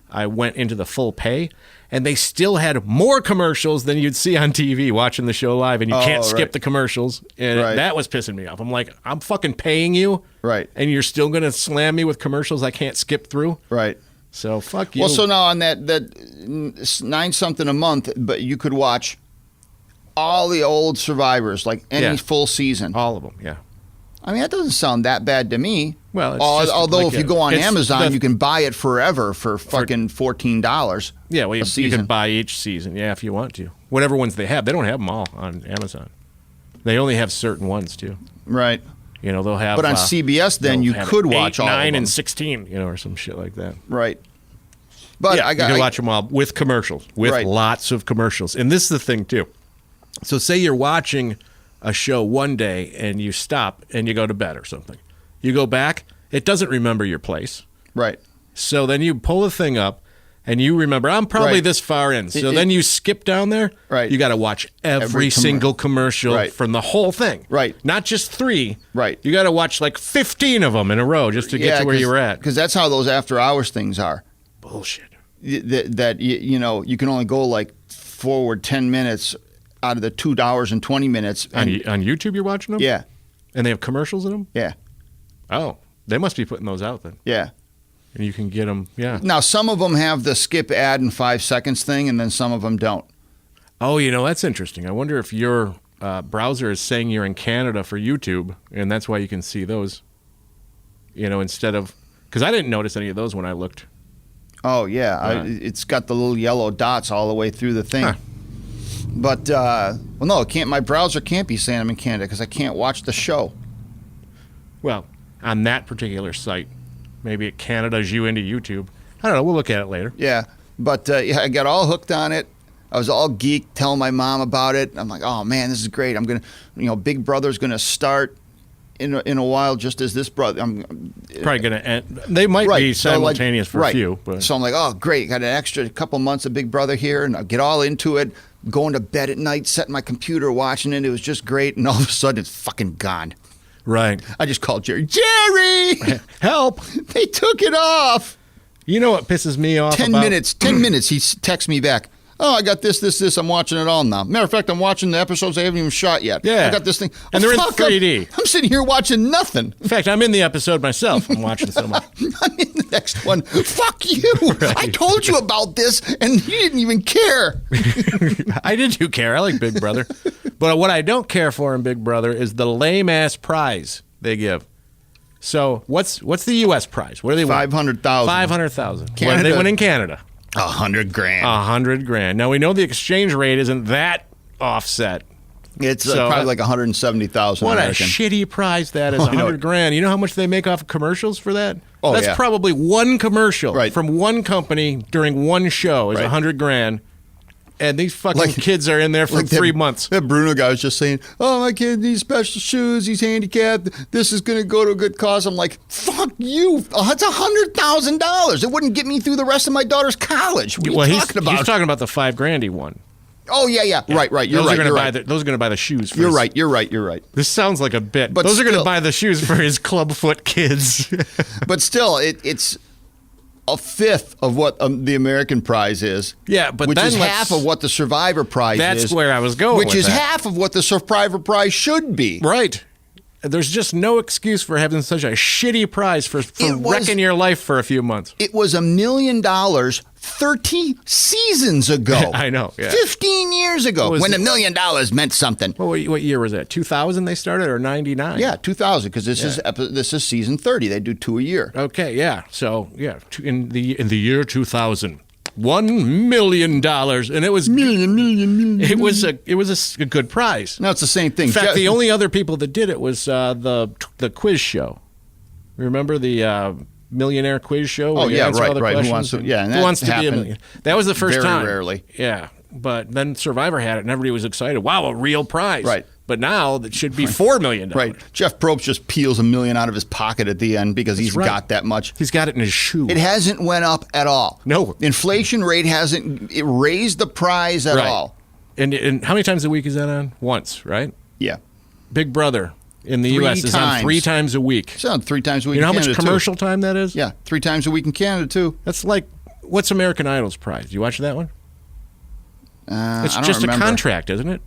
I went into the full pay, and they still had more commercials than you'd see on TV watching the show live, and you can't skip the commercials. And that was pissing me off. I'm like, I'm fucking paying you, and you're still going to slam me with commercials I can't skip through? Right. So fuck you. Well, so now on that 9 something a month, but you could watch all the old Survivors, like any full season. All of them, yeah. I mean, that doesn't sound that bad to me. Well, it's just although like if you go on it's Amazon, you can buy it forever for fucking $14. Yeah, well, you season. can buy each season, if you want to. Whatever ones they have. They don't have them all on Amazon. They only have certain ones, too. Right. You know, they'll have... But on CBS, then you could watch 8, all 9, of them. and 16, or some shit like that. Right. But you can watch them all with commercials, with lots of commercials. And this is the thing, too. So say you're watching a show one day and you stop and you go to bed or something. You go back, it doesn't remember your place. Right. So then you pull the thing up and you remember, I'm probably this far in. So then you skip down there. Right. You got to watch every single commercial from the whole thing. Right. Not just 3. Right. You got to watch like 15 of them in a row just to get to where you were at. Because that's how those after hours things are. Bullshit. That you can only go like forward 10 minutes out of the 2 hours and 20 minutes. On YouTube you're watching them? Yeah. And they have commercials in them? Yeah. Oh, they must be putting those out then. Yeah. And you can get them, Now, some of them have the skip ad in 5 seconds thing, and then some of them don't. Oh, that's interesting. I wonder if your browser is saying you're in Canada for YouTube, and that's why you can see those, instead of... Because I didn't notice any of those when I looked. Oh, yeah. It's got the little yellow dots all the way through the thing. Huh. But, no, it can't. My browser can't be saying I'm in Canada because I can't watch the show. Well, on that particular site, maybe it Canada's you into YouTube. I don't know. We'll look at it later. Yeah, but I got all hooked on it. I was all geeked, telling my mom about it. I'm like, oh man, this is great. I'm gonna, Big Brother's gonna start in a while, just as this brother. I'm probably gonna end. They might be simultaneous for a few. But. So I'm like, oh great, got an extra couple months of Big Brother here, and I'll get all into it. Going to bed at night, setting my computer, watching it. It was just great, and all of a sudden, it's fucking gone. Right. I just called Jerry. Jerry, help! They took it off. You know what pisses me off? 10 minutes. 10 minutes. He texts me back. Oh, I got this. I'm watching it all now. Matter of fact, I'm watching the episodes they haven't even shot yet. Yeah. I got this thing. And they're in 3D. I'm sitting here watching nothing. In fact, I'm in the episode myself. I'm watching so much. I'm in the next one. Fuck you. Right. I told you about this, and you didn't even care. I do care. I like Big Brother. But what I don't care for in Big Brother is the lame-ass prize they give. So what's the U.S. prize? What do they win? 500,000. 500,000. What do they win in Canada? $100,000. $100,000. Now we know the exchange rate isn't that offset. It's probably like 170,000. What a shitty prize that is! $100,000. You know how much they make off of commercials for that? Oh, that's probably one commercial from one company during one show is $100,000. And these fucking kids are in there for 3 months. That Bruno guy was just saying, oh, my kid needs special shoes. He's handicapped. This is going to go to a good cause. I'm like, fuck you. That's $100,000. It wouldn't get me through the rest of my daughter's college. What are you talking about? He's talking about the $5,000 he won. Oh, yeah. Right. You're right. Those are going to buy the shoes. You're right. This sounds like a bit. But those are going to buy the shoes for his clubfoot kids. But still, it's a fifth of what the American prize is. Yeah, but which is half of what the Survivor prize is. That's where I was going. Which is half of what the Survivor prize should be. Right. There's just no excuse for having such a shitty prize for wrecking your life for a few months. It was $1 million 30 seasons ago. I know. Yeah. 15 years ago, when $1 million meant something. Well, what year was that? 2000 they started, or 99? Yeah, 2000, because this is season 30. They do 2 a year. Okay, yeah. So in the year 2000. $1 million, and it was million. It was a good prize. No, it's the same thing. In fact, the only other people that did it was the quiz show. Remember the millionaire quiz show? Oh yeah, right. Who wants to? Yeah, and who wants to be a millionaire? That was the first time. Very rarely. Yeah, but then Survivor had it, and everybody was excited. Wow, a real prize. Right. But now that should be $4 million. Right. Jeff Probst just peels $1 million out of his pocket at the end because he's got that much. He's got it in his shoe. It hasn't went up at all. No. Inflation rate hasn't raised the prize at all. And how many times a week is that on? Once, right? Yeah. Big Brother in the U.S. is on 3 times a week. It's on 3 times a week. You know in how Canada much commercial time that is? Yeah, 3 times a week in Canada too. That's like, what's American Idol's prize? You watch that one? It's I don't just remember. A contract, isn't it?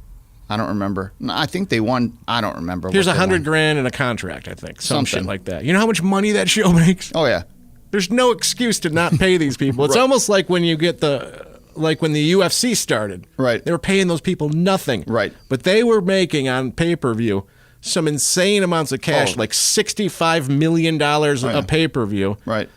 I don't remember. No, I think they won. I don't remember. Here's $100,000 and a contract. I think some shit like that. You know how much money that show makes? Oh yeah. There's no excuse to not pay these people. It's almost like when you get when the UFC started. Right. They were paying those people nothing. Right. But they were making on pay-per-view some insane amounts of cash, like $65 million a pay-per-view. Right.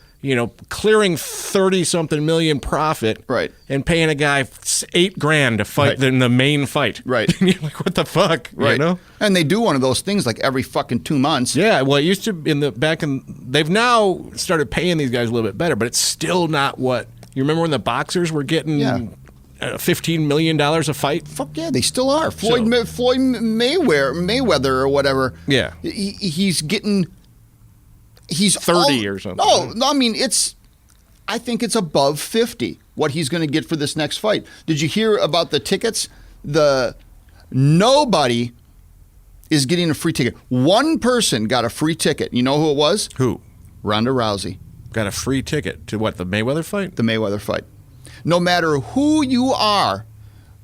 Clearing 30-something million profit. Right. And paying a guy $8,000 to fight in the main fight. Right. And you're like, what the fuck? Right. And they do one of those things like every fucking 2 months. Yeah, well, it used to they've now started paying these guys a little bit better, but it's still not what you remember when the boxers were getting $15 million a fight. Fuck yeah, they still are. Floyd Mayweather or whatever. Yeah, he's getting. He's 30 or something. No, I mean I think it's above 50. What he's going to get for this next fight? Did you hear about the tickets? Nobody is getting a free ticket. One person got a free ticket. You know who it was? Who? Ronda Rousey. Got a free ticket to what? The Mayweather fight? The Mayweather fight. No matter who you are,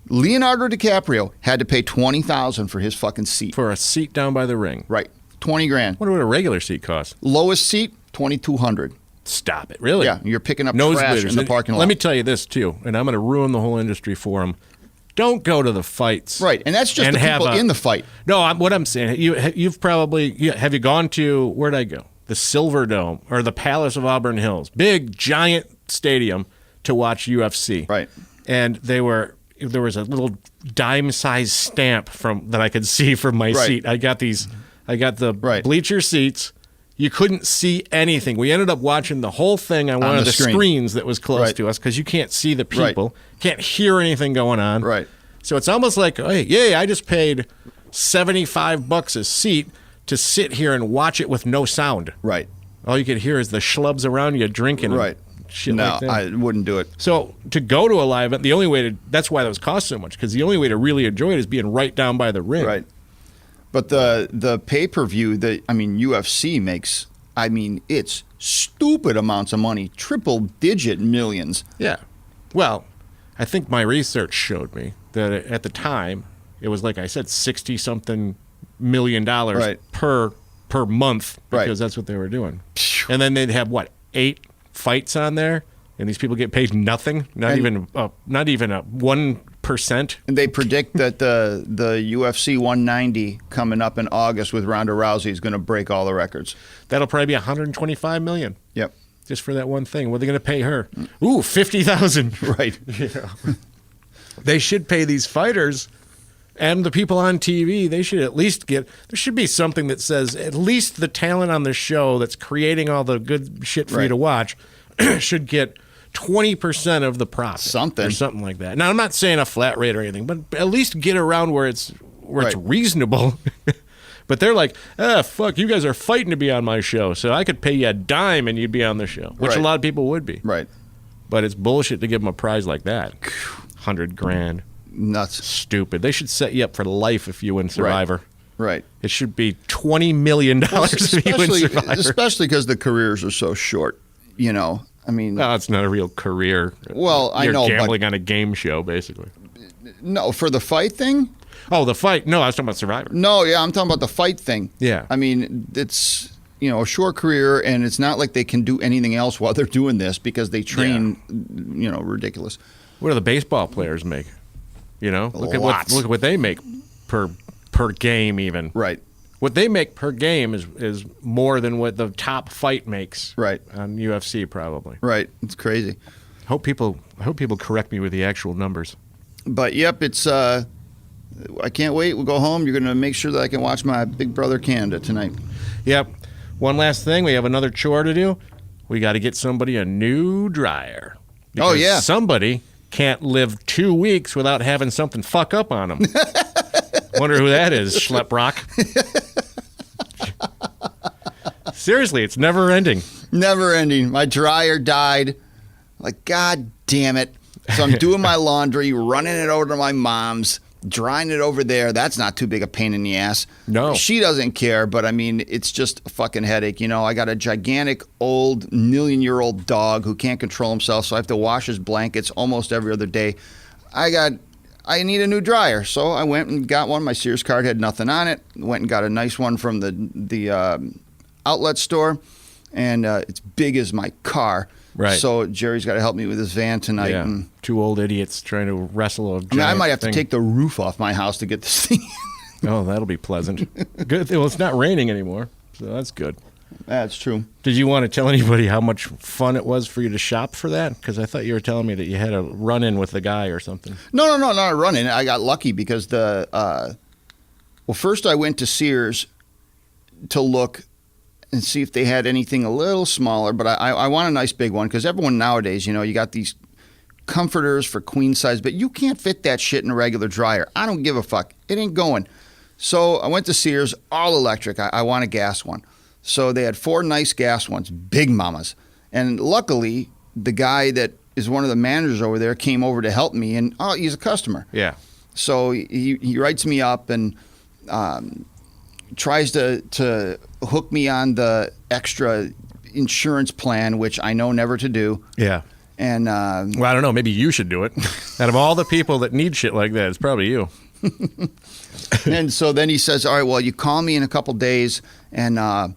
Leonardo DiCaprio had to pay $20,000 for his fucking seat. For a seat down by the ring. Right. $20,000. What would a regular seat cost? Lowest seat, $2,200. Stop it. Really? Yeah, you're picking up trash in the parking lot. Let me tell you this, too, and I'm going to ruin the whole industry for them. Don't go to the fights. Right, and that's just the people in the fight. No, what I'm saying, you've probably, have you gone to, where'd I go? The Silver Dome or the Palace of Auburn Hills. Big, giant stadium to watch UFC. Right. And there was a little dime-sized stamp that I could see from my seat. I got the bleacher seats. You couldn't see anything. We ended up watching the whole thing on one of the screens that was close to us because you can't see the people, can't hear anything going on. Right. So it's almost like, hey, I just paid $75 a seat to sit here and watch it with no sound. Right. All you could hear is the schlubs around you drinking. Right. Shit no, like that. I wouldn't do it. So to go to a live event, the only way that's why those cost so much, because the only way to really enjoy it is being right down by the ring. Right. But the pay-per-view that, UFC makes, it's stupid amounts of money, triple-digit millions. Yeah. Well, I think my research showed me that at the time, it was like I said, 60-something million dollars per month, because that's what they were doing. And then they'd have, 8 fights on there, and these people get paid nothing, not even a 1%. And they predict that the UFC 190 coming up in August with Ronda Rousey is going to break all the records. That'll probably be $125 million. Yep. Just for that one thing. What are they going to pay her? Ooh, $50,000. Right. They should pay these fighters and the people on TV. They should at least there should be something that says at least the talent on the show that's creating all the good shit for you to watch should get 20% of the profit. Something. Or something like that. Now, I'm not saying a flat rate or anything, but at least get around where it's reasonable. But they're like, fuck, you guys are fighting to be on my show, so I could pay you a dime and you'd be on the show, which a lot of people would be. Right. But it's bullshit to give them a prize like that. $100,000. Nuts. Stupid. They should set you up for life if you win Survivor. Right. It should be $20 million if you win Survivor. Especially because the careers are so short, No, it's not a real career. Well, You're I know, gambling on a game show, basically. No, for the fight thing? Oh, the fight. No, I was talking about Survivor. No, yeah, I'm talking about the fight thing. Yeah. It's, a short career, and it's not like they can do anything else while they're doing this because they train, ridiculous. What do the baseball players make? Look at what they make per game even. Right. What they make per game is more than what the top fight makes. Right. On UFC probably. Right. It's crazy. I hope people correct me with the actual numbers. But yep, it's I can't wait. We'll go home. You're going to make sure that I can watch my Big Brother Canada tonight. Yep. One last thing, we have another chore to do. We got to get somebody a new dryer. Oh yeah. Somebody can't live 2 weeks without having something fuck up on them. Wonder who that is, Schleprock. Seriously, it's never ending. Never ending. My dryer died. Like, God damn it. So I'm doing my laundry, running it over to my mom's, drying it over there. That's not too big a pain in the ass. No. She doesn't care, but it's just a fucking headache. I got a gigantic old million-year-old dog who can't control himself, so I have to wash his blankets almost every other day. I need a new dryer, so I went and got one. My Sears card had nothing on it. Went and got a nice one from the outlet store. and it's big as my car. Right. So Jerry's got to help me with his van tonight. Yeah. And, Two old idiots trying to wrestle a giant I might have thing. to take the roof off my house to get this thing. Oh, that'll be pleasant. Good. Well, it's not raining anymore, so that's good. That's true. Did you want to tell anybody how much fun it was for you to shop for that? Because I thought you were telling me that you had a run-in with the guy or something. No, not a run-in. I got lucky because well, first I went to Sears to look and see if they had anything a little smaller, but I want a nice big one because everyone nowadays, you got these comforters for queen size, but you can't fit that shit in a regular dryer. I don't give a fuck. It ain't going. So I went to Sears, all electric. I want a gas one. So they had 4 nice gas ones, big mamas. And luckily, the guy that is one of the managers over there came over to help me, and he's a customer. Yeah. So he writes me up and tries to hook me on the extra insurance plan, which I know never to do. Yeah. And well, I don't know. Maybe you should do it. Out of all the people that need shit like that, it's probably you. and so then he says, all right, well, you call me in a couple days, and I'm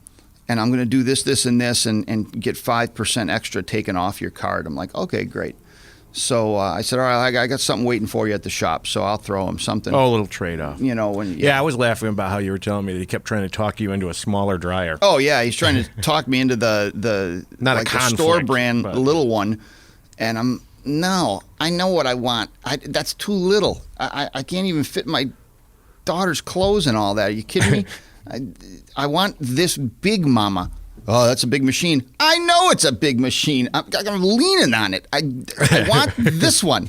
going to do this, and this, and get 5% extra taken off your card. I'm like, okay, great. So I said, all right, I got something waiting for you at the shop, so I'll throw him something. Oh, a little trade-off. Yeah, I was laughing about how you were telling me that he kept trying to talk you into a smaller dryer. Oh, yeah, he's trying to talk me into the Not like a the conflict, store brand but- little one, and no, I know what I want. That's too little. I can't even fit my daughter's clothes and all that. Are you kidding me? I want this big mama. Oh, that's a big machine. I know it's a big machine. I'm leaning on it. I want this one.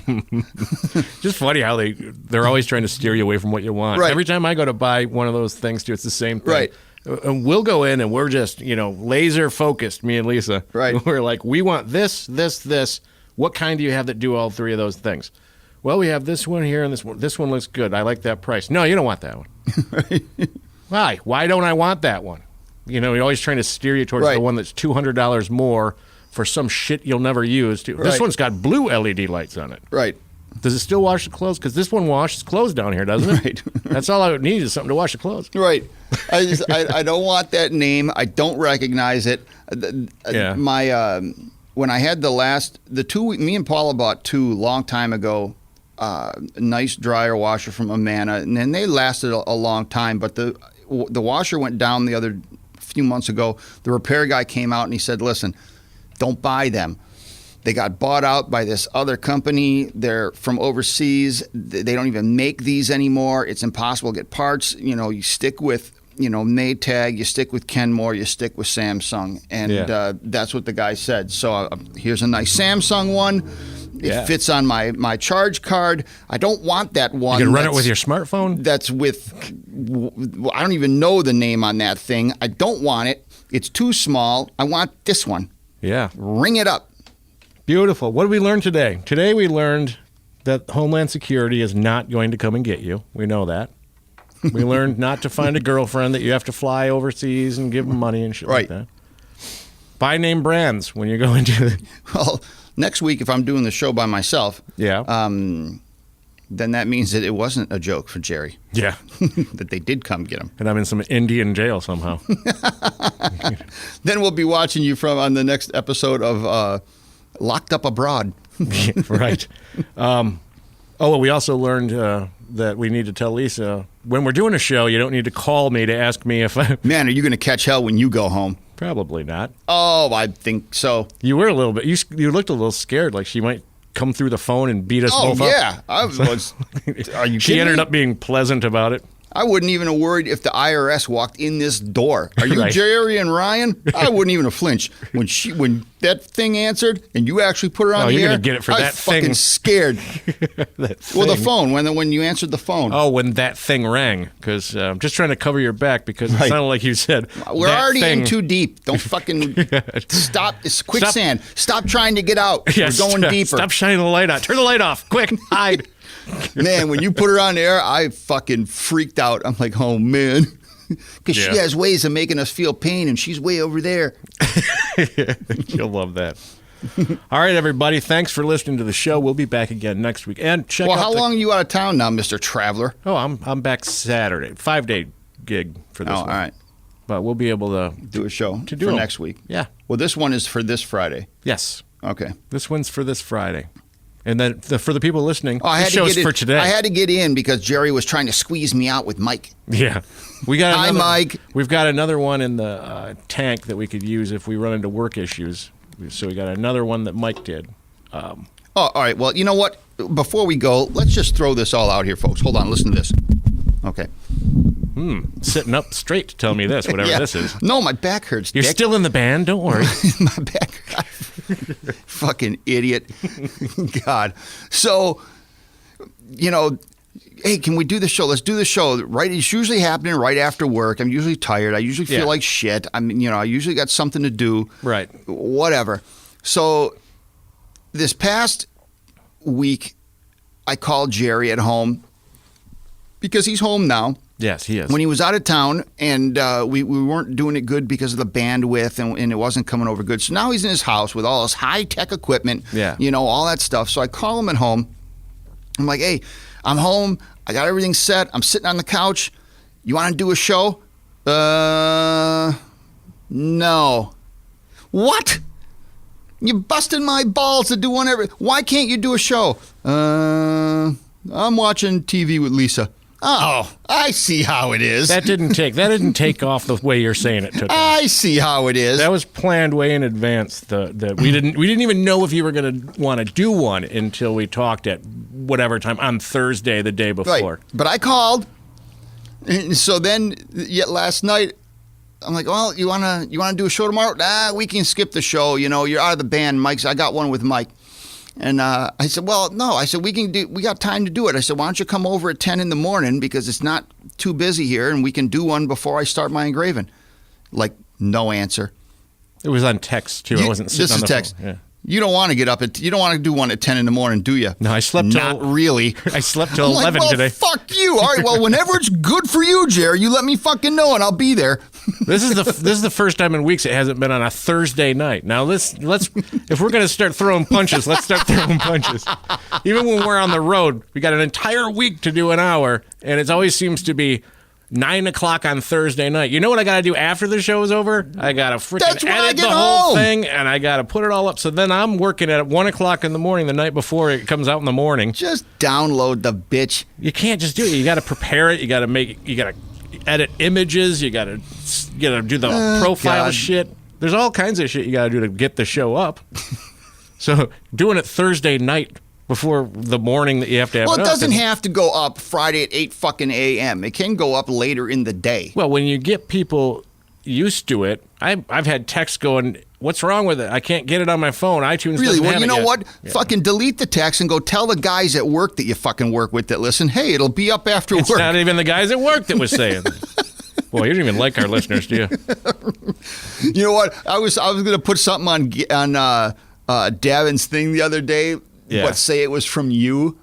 Just funny how they're always trying to steer you away from what you want. Right. Every time I go to buy one of those things, too, it's the same thing. Right. And we'll go in and we're just, laser focused, me and Lisa. Right. We're like, we want this, this, this. What kind do you have that do all 3 of those things? Well, we have this one here and this one. This one looks good. I like that price. No, you don't want that one. Right. Why? Why don't I want that one? You're always trying to steer you towards Right. the one that's $200 more for some shit you'll never use. Too. This Right. one's got blue LED lights on it. Right. Does it still wash the clothes? Because this one washes clothes down here, doesn't it? Right. That's all I would need is something to wash the clothes. Right. I don't want that name. I don't recognize it. Yeah. My when I had the 2 me and Paula bought 2 long time ago. A nice dryer washer from Amana, and then they lasted a long time. But the washer went down the few months ago. The repair guy came out and he said, "Listen, don't buy them. They got bought out by this other company. They're from overseas. They don't even make these anymore. It's impossible to get parts. You stick with Maytag, you stick with Kenmore, you stick with Samsung." And that's what the guy said. So here's a nice Samsung one. It fits on my charge card. I don't want that one. You can run it with your smartphone? That's with, I don't even know the name on that thing. I don't want it. It's too small. I want this one. Yeah. Ring it up. Beautiful. What did we learn today? Today we learned that Homeland Security is not going to come and get you. We know that. We learned not to find a girlfriend that you have to fly overseas and give them money and shit like that. Buy name brands when you go into Well, next week, if I'm doing the show by myself, then that means that it wasn't a joke for Jerry. Yeah. That they did come get him. And I'm in some Indian jail somehow. Then we'll be watching you on the next episode of Locked Up Abroad. Right. We also learned that we need to tell Lisa, when we're doing a show, you don't need to call me to ask me if I... Man, are you going to catch hell when you go home? Probably not. Oh, I think so. You were a little bit... You looked a little scared, like she might come through the phone and beat us both up. Oh, yeah. I was... Are you She kidding ended me? up being pleasant about it. I wouldn't even have worried if the IRS walked in this door. Are you Right. Jerry and Ryan? I wouldn't even have flinched. When that thing answered and you actually put her on the you're air, gonna get it for I that was fucking thing. scared. That Well, the thing. phone, when you answered the phone. Oh, when that thing rang, because I'm just trying to cover your back because it Right. sounded like you said We're that already thing. in too deep. Don't fucking stop. It's quicksand. Stop trying to get out. Yeah, We're going deeper. Stop shining the light on. Turn the light off. Quick, hide. Man, when you put her on the air, I fucking freaked out. I'm like, oh, man. Because she Yeah. has ways of making us feel pain, and she's way over there. You'll love that. All right, everybody. Thanks for listening to the show. We'll be back again next week. And check Well, out how long are you out of town now, Mr. Traveler? Oh, I'm back Saturday. 5-day gig for this Oh, one. all right. But we'll be able to Do a show to do for them. next week. Yeah. Well, this one is for this Friday. Yes. Okay. This one's for this Friday. And then for the people listening, I had the show's to get for in, today. I had to get in because Jerry was trying to squeeze me out with Mike. Yeah. We got Hi, Mike. We've got another one in the tank that we could use if we run into work issues. So we got another one that Mike did. Oh, all right. Well, you know what? Before we go, let's just throw this all out here, folks. Hold on. Listen to this. Okay. Sitting up straight to tell me this, whatever Yeah. this is. No, my back hurts. You're Dick. still in the band. Don't worry. My back. Fucking idiot. God. So, hey, can we do the show? Let's do the show. Right. It's usually happening right after work. I'm usually tired. I usually feel Yeah. like shit. I mean, I usually got something to do. Right. Whatever. So this past week, I called Jerry at home because he's home now. Yes, he is. When he was out of town and we weren't doing it good because of the bandwidth and it wasn't coming over good. So now he's in his house with all his high-tech equipment, Yeah. All that stuff. So I call him at home. I'm like, hey, I'm home. I got everything set. I'm sitting on the couch. You want to do a show? No. What? You busted my balls to do one every. Why can't you do a show? I'm watching TV with Lisa. Oh, I see how it is. That didn't take off the way you're saying it took off. I see how it is. That was planned way in advance. We didn't even know if you were going to want to do one until we talked at whatever time on Thursday the day before. Right. But I called. And so then, yet last night, I'm like, well, you wanna do a show tomorrow? We can skip the show. You're out of the band, Mike's. I got one with Mike. And I said, well, no. I said, we got time to do it. I said, why don't you come over at 10 in the morning because it's not too busy here and we can do one before I start my engraving. Like, no answer. It was on text, too. I wasn't sitting This on is the text. phone. Yeah. You don't want to get up you don't want to do one at 10 in the morning, do you? No, I slept Not till really. I slept till I'm 11 like, well, today. Fuck you. All right, well, whenever it's good for you, Jerry, you let me fucking know and I'll be there. This is the first time in weeks it hasn't been on a Thursday night. Now let's if we're gonna start throwing punches, let's start throwing punches. Even when we're on the road, we got an entire week to do an hour, and it always seems to be 9 o'clock on Thursday night. You know what I got to do after the show is over? I got to freaking edit the whole thing, and I got to put it all up. So then I'm working at 1 o'clock in the morning the night before it comes out in the morning. Just download the bitch. You can't just do it. You got to prepare it. You got to edit images. You got to do the profile God. shit. There's all kinds of shit you got to do to get the show up. So doing it Thursday night before the morning that you have to have Well, it it up. doesn't have to go up Friday at 8 fucking a.m. It can go up later in the day. Well, when you get people used to it, I've had texts going, "What's wrong with it? I can't get it on my phone. iTunes Really? doesn't Well, have you it know yet." what? Yeah. Fucking delete the text and go tell the guys at work that you fucking work with that listen, hey, it'll be up after It's work. not even the guys at work that was saying. Boy, you don't even like our listeners, do you? You know what? I was going to put something on Davin's thing the other day, but say it was from you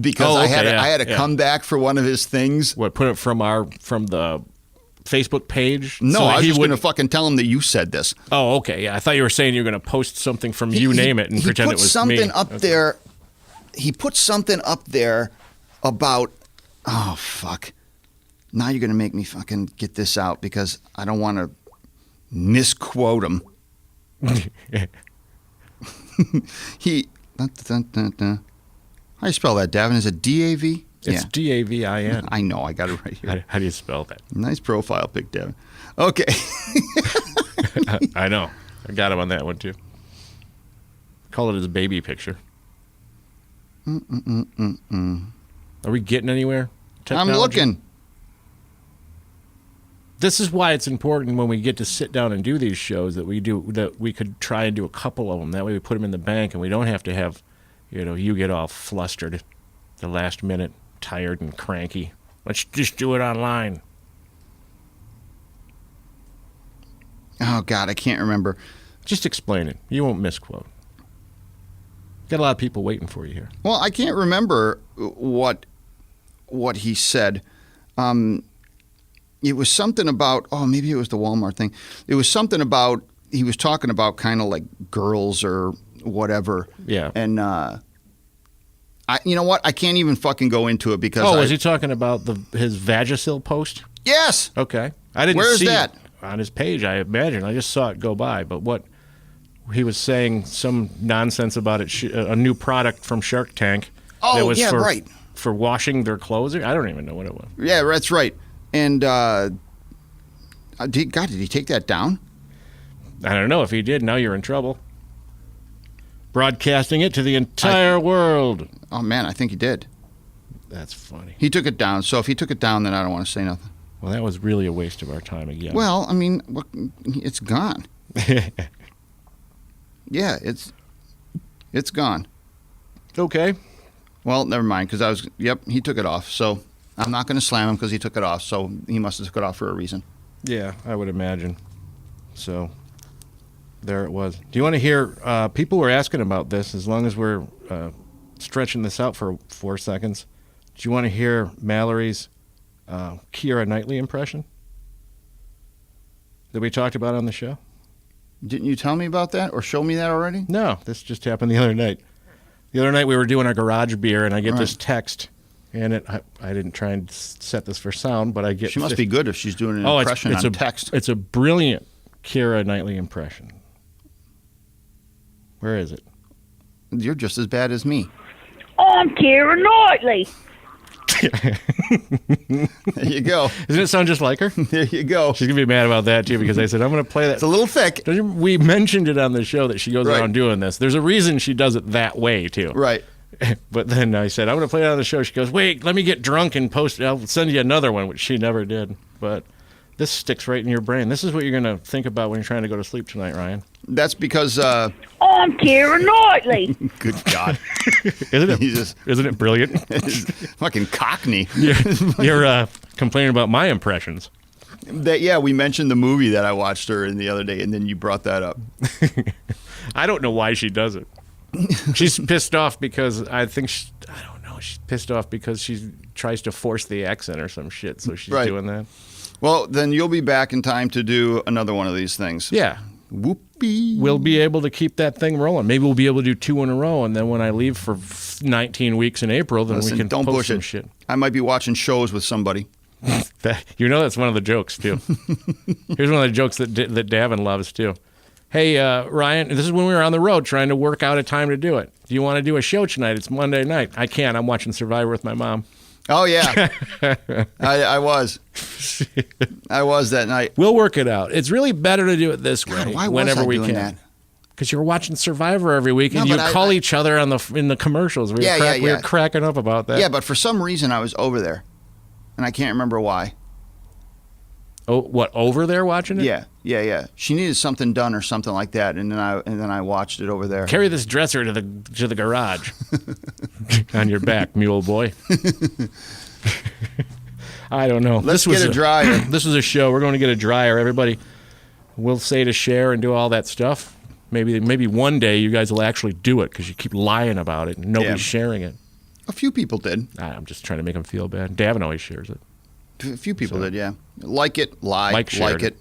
because I had a comeback for one of his things. What, put it from the Facebook page? No, so I was he just going to wouldn't- fucking tell him that you said this. Oh, okay. Yeah, I thought you were saying you were going to post something from you name it and pretend it was something me. up there. He put something up there about. Oh fuck! Now you're going to make me fucking get this out because I don't want to misquote him. He. How do you spell that, Davin? Is it D-A-V? It's Davin. I know. I got it right here. How do you spell that? Nice profile pic, Davin. Okay. I know. I got him on that one too. Call it his baby picture. Are we getting anywhere? I'm looking. This is why it's important when we get to sit down and do these shows that we could try and do a couple of them. That way we put them in the bank and we don't have to have, you get all flustered at the last minute, tired and cranky. Let's just do it online. Oh God, I can't remember. Just explain it. You won't misquote. Got a lot of people waiting for you here. Well, I can't remember what he said. It was something about, maybe it was the Walmart thing. It was something about, he was talking about kind of like girls or whatever. Yeah. And, you know what? I can't even fucking go into it because was he talking about his Vagisil post? Yes! Okay. I didn't Where's see that? on his page, I imagine. I just saw it go by. But what he was saying, some nonsense about it, a new product from Shark Tank. Oh, that was yeah, right. For washing their clothes. I don't even know what it was. Yeah, that's right. And did he take that down? I don't know. If he did, now you're in trouble. Broadcasting it to the entire world. Oh, man, I think he did. That's funny. He took it down. So if he took it down, then I don't want to say nothing. Well, that was really a waste of our time again. Well, I mean, it's gone. Yeah, it's gone. Okay. Well, never mind, because he took it off. So I'm not going to slam him because he took it off. So he must have took it off for a reason. Yeah, I would imagine. So there it was. Do you want to hear, people were asking about this, as long as we're stretching this out for 4 seconds. Do you want to hear Mallory's Keira Knightley impression that we talked about on the show? Didn't you tell me about that or show me that already? No, this just happened the other night. The other night we were doing our garage beer, and I get this text, and I didn't try and set this for sound, but I get... She must be good if she's doing an impression on text. It's a brilliant Keira Knightley impression. Where is it? You're just as bad as me. I'm Keira Knightley. There you go. Doesn't it sound just like her? There you go. She's going to be mad about that, too, because I said, I'm going to play that. It's a little thick. We mentioned it on the show that she goes around doing this. There's a reason she does it that way, too. Right. But then I said, I'm going to play it on the show. She goes, wait, let me get drunk and post it. I'll send you another one, which she never did. But this sticks right in your brain. This is what you're going to think about when you're trying to go to sleep tonight, Ryan. That's because... I'm Keira Knightley. Good God. Isn't it brilliant? Fucking Cockney. You're complaining about my impressions. We mentioned the movie that I watched her in the other day, and then you brought that up. I don't know why she does it. She's pissed off because I don't know. She's pissed off because she tries to force the accent or some shit, so she's doing that. Well, then you'll be back in time to do another one of these things. Yeah. Whoopee. We'll be able to keep that thing rolling. Maybe we'll be able to do 2 in a row, and then when I leave for 19 weeks in April, then we can post some shit. I might be watching shows with somebody. That's one of the jokes, too. Here's one of the jokes that Davin loves, too. Hey, Ryan, this is when we were on the road trying to work out a time to do it. Do you want to do a show tonight? It's Monday night. I can't. I'm watching Survivor with my mom. Oh, yeah. I was. I was that night. We'll work it out. It's really better to do it this way whenever we can. That? Because you're watching Survivor every week, and you call each other in the commercials. We were cracking up about that. Yeah, but for some reason I was over there, and I can't remember why. Oh, what, over there watching it? Yeah. She needed something done or something like that, and then I watched it over there. Carry this dresser to the garage on your back, mule boy. I don't know. Let's get a dryer. This was a show. We're going to get a dryer. Everybody will say to share and do all that stuff. Maybe one day you guys will actually do it because you keep lying about it and nobody's sharing it. A few people did. I'm just trying to make them feel bad. Davin always shares it. A few people did, yeah. Like it, lie, Mike like it.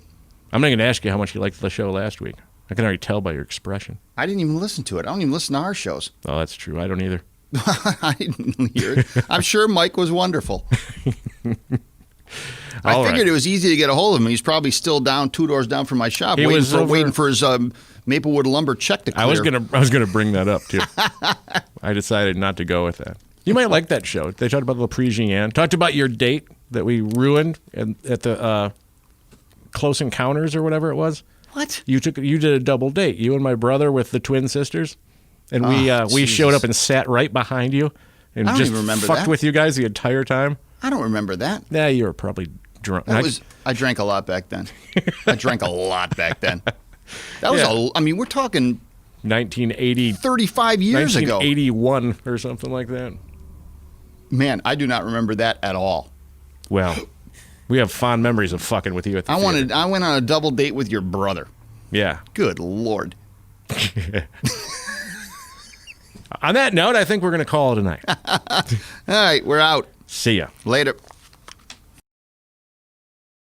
I'm not going to ask you how much you liked the show last week. I can already tell by your expression. I didn't even listen to it. I don't even listen to our shows. Oh, that's true. I don't either. I didn't hear it. I'm sure Mike was wonderful. I figured it was easy to get a hold of him. He's probably still down 2 doors down from my shop, waiting for his Maplewood lumber check to clear. I was gonna bring that up too. I decided not to go with that. You might like that show. They talked about the Parisienne. Talked about your date that we ruined at the Close Encounters or whatever it was. What? You did a double date. You and my brother with the twin sisters, and we showed up and sat right behind you and just fucked with you guys the entire time. I don't remember that. Yeah, you were probably drunk. I drank a lot back then. That was we're talking 1980, 35 years ago. 1981 or something like that. Man, I do not remember that at all. Well, we have fond memories of fucking with you at the theater. I went on a double date with your brother. Yeah. Good Lord. On that note, I think we're going to call it a night. All right, we're out. See ya. Later.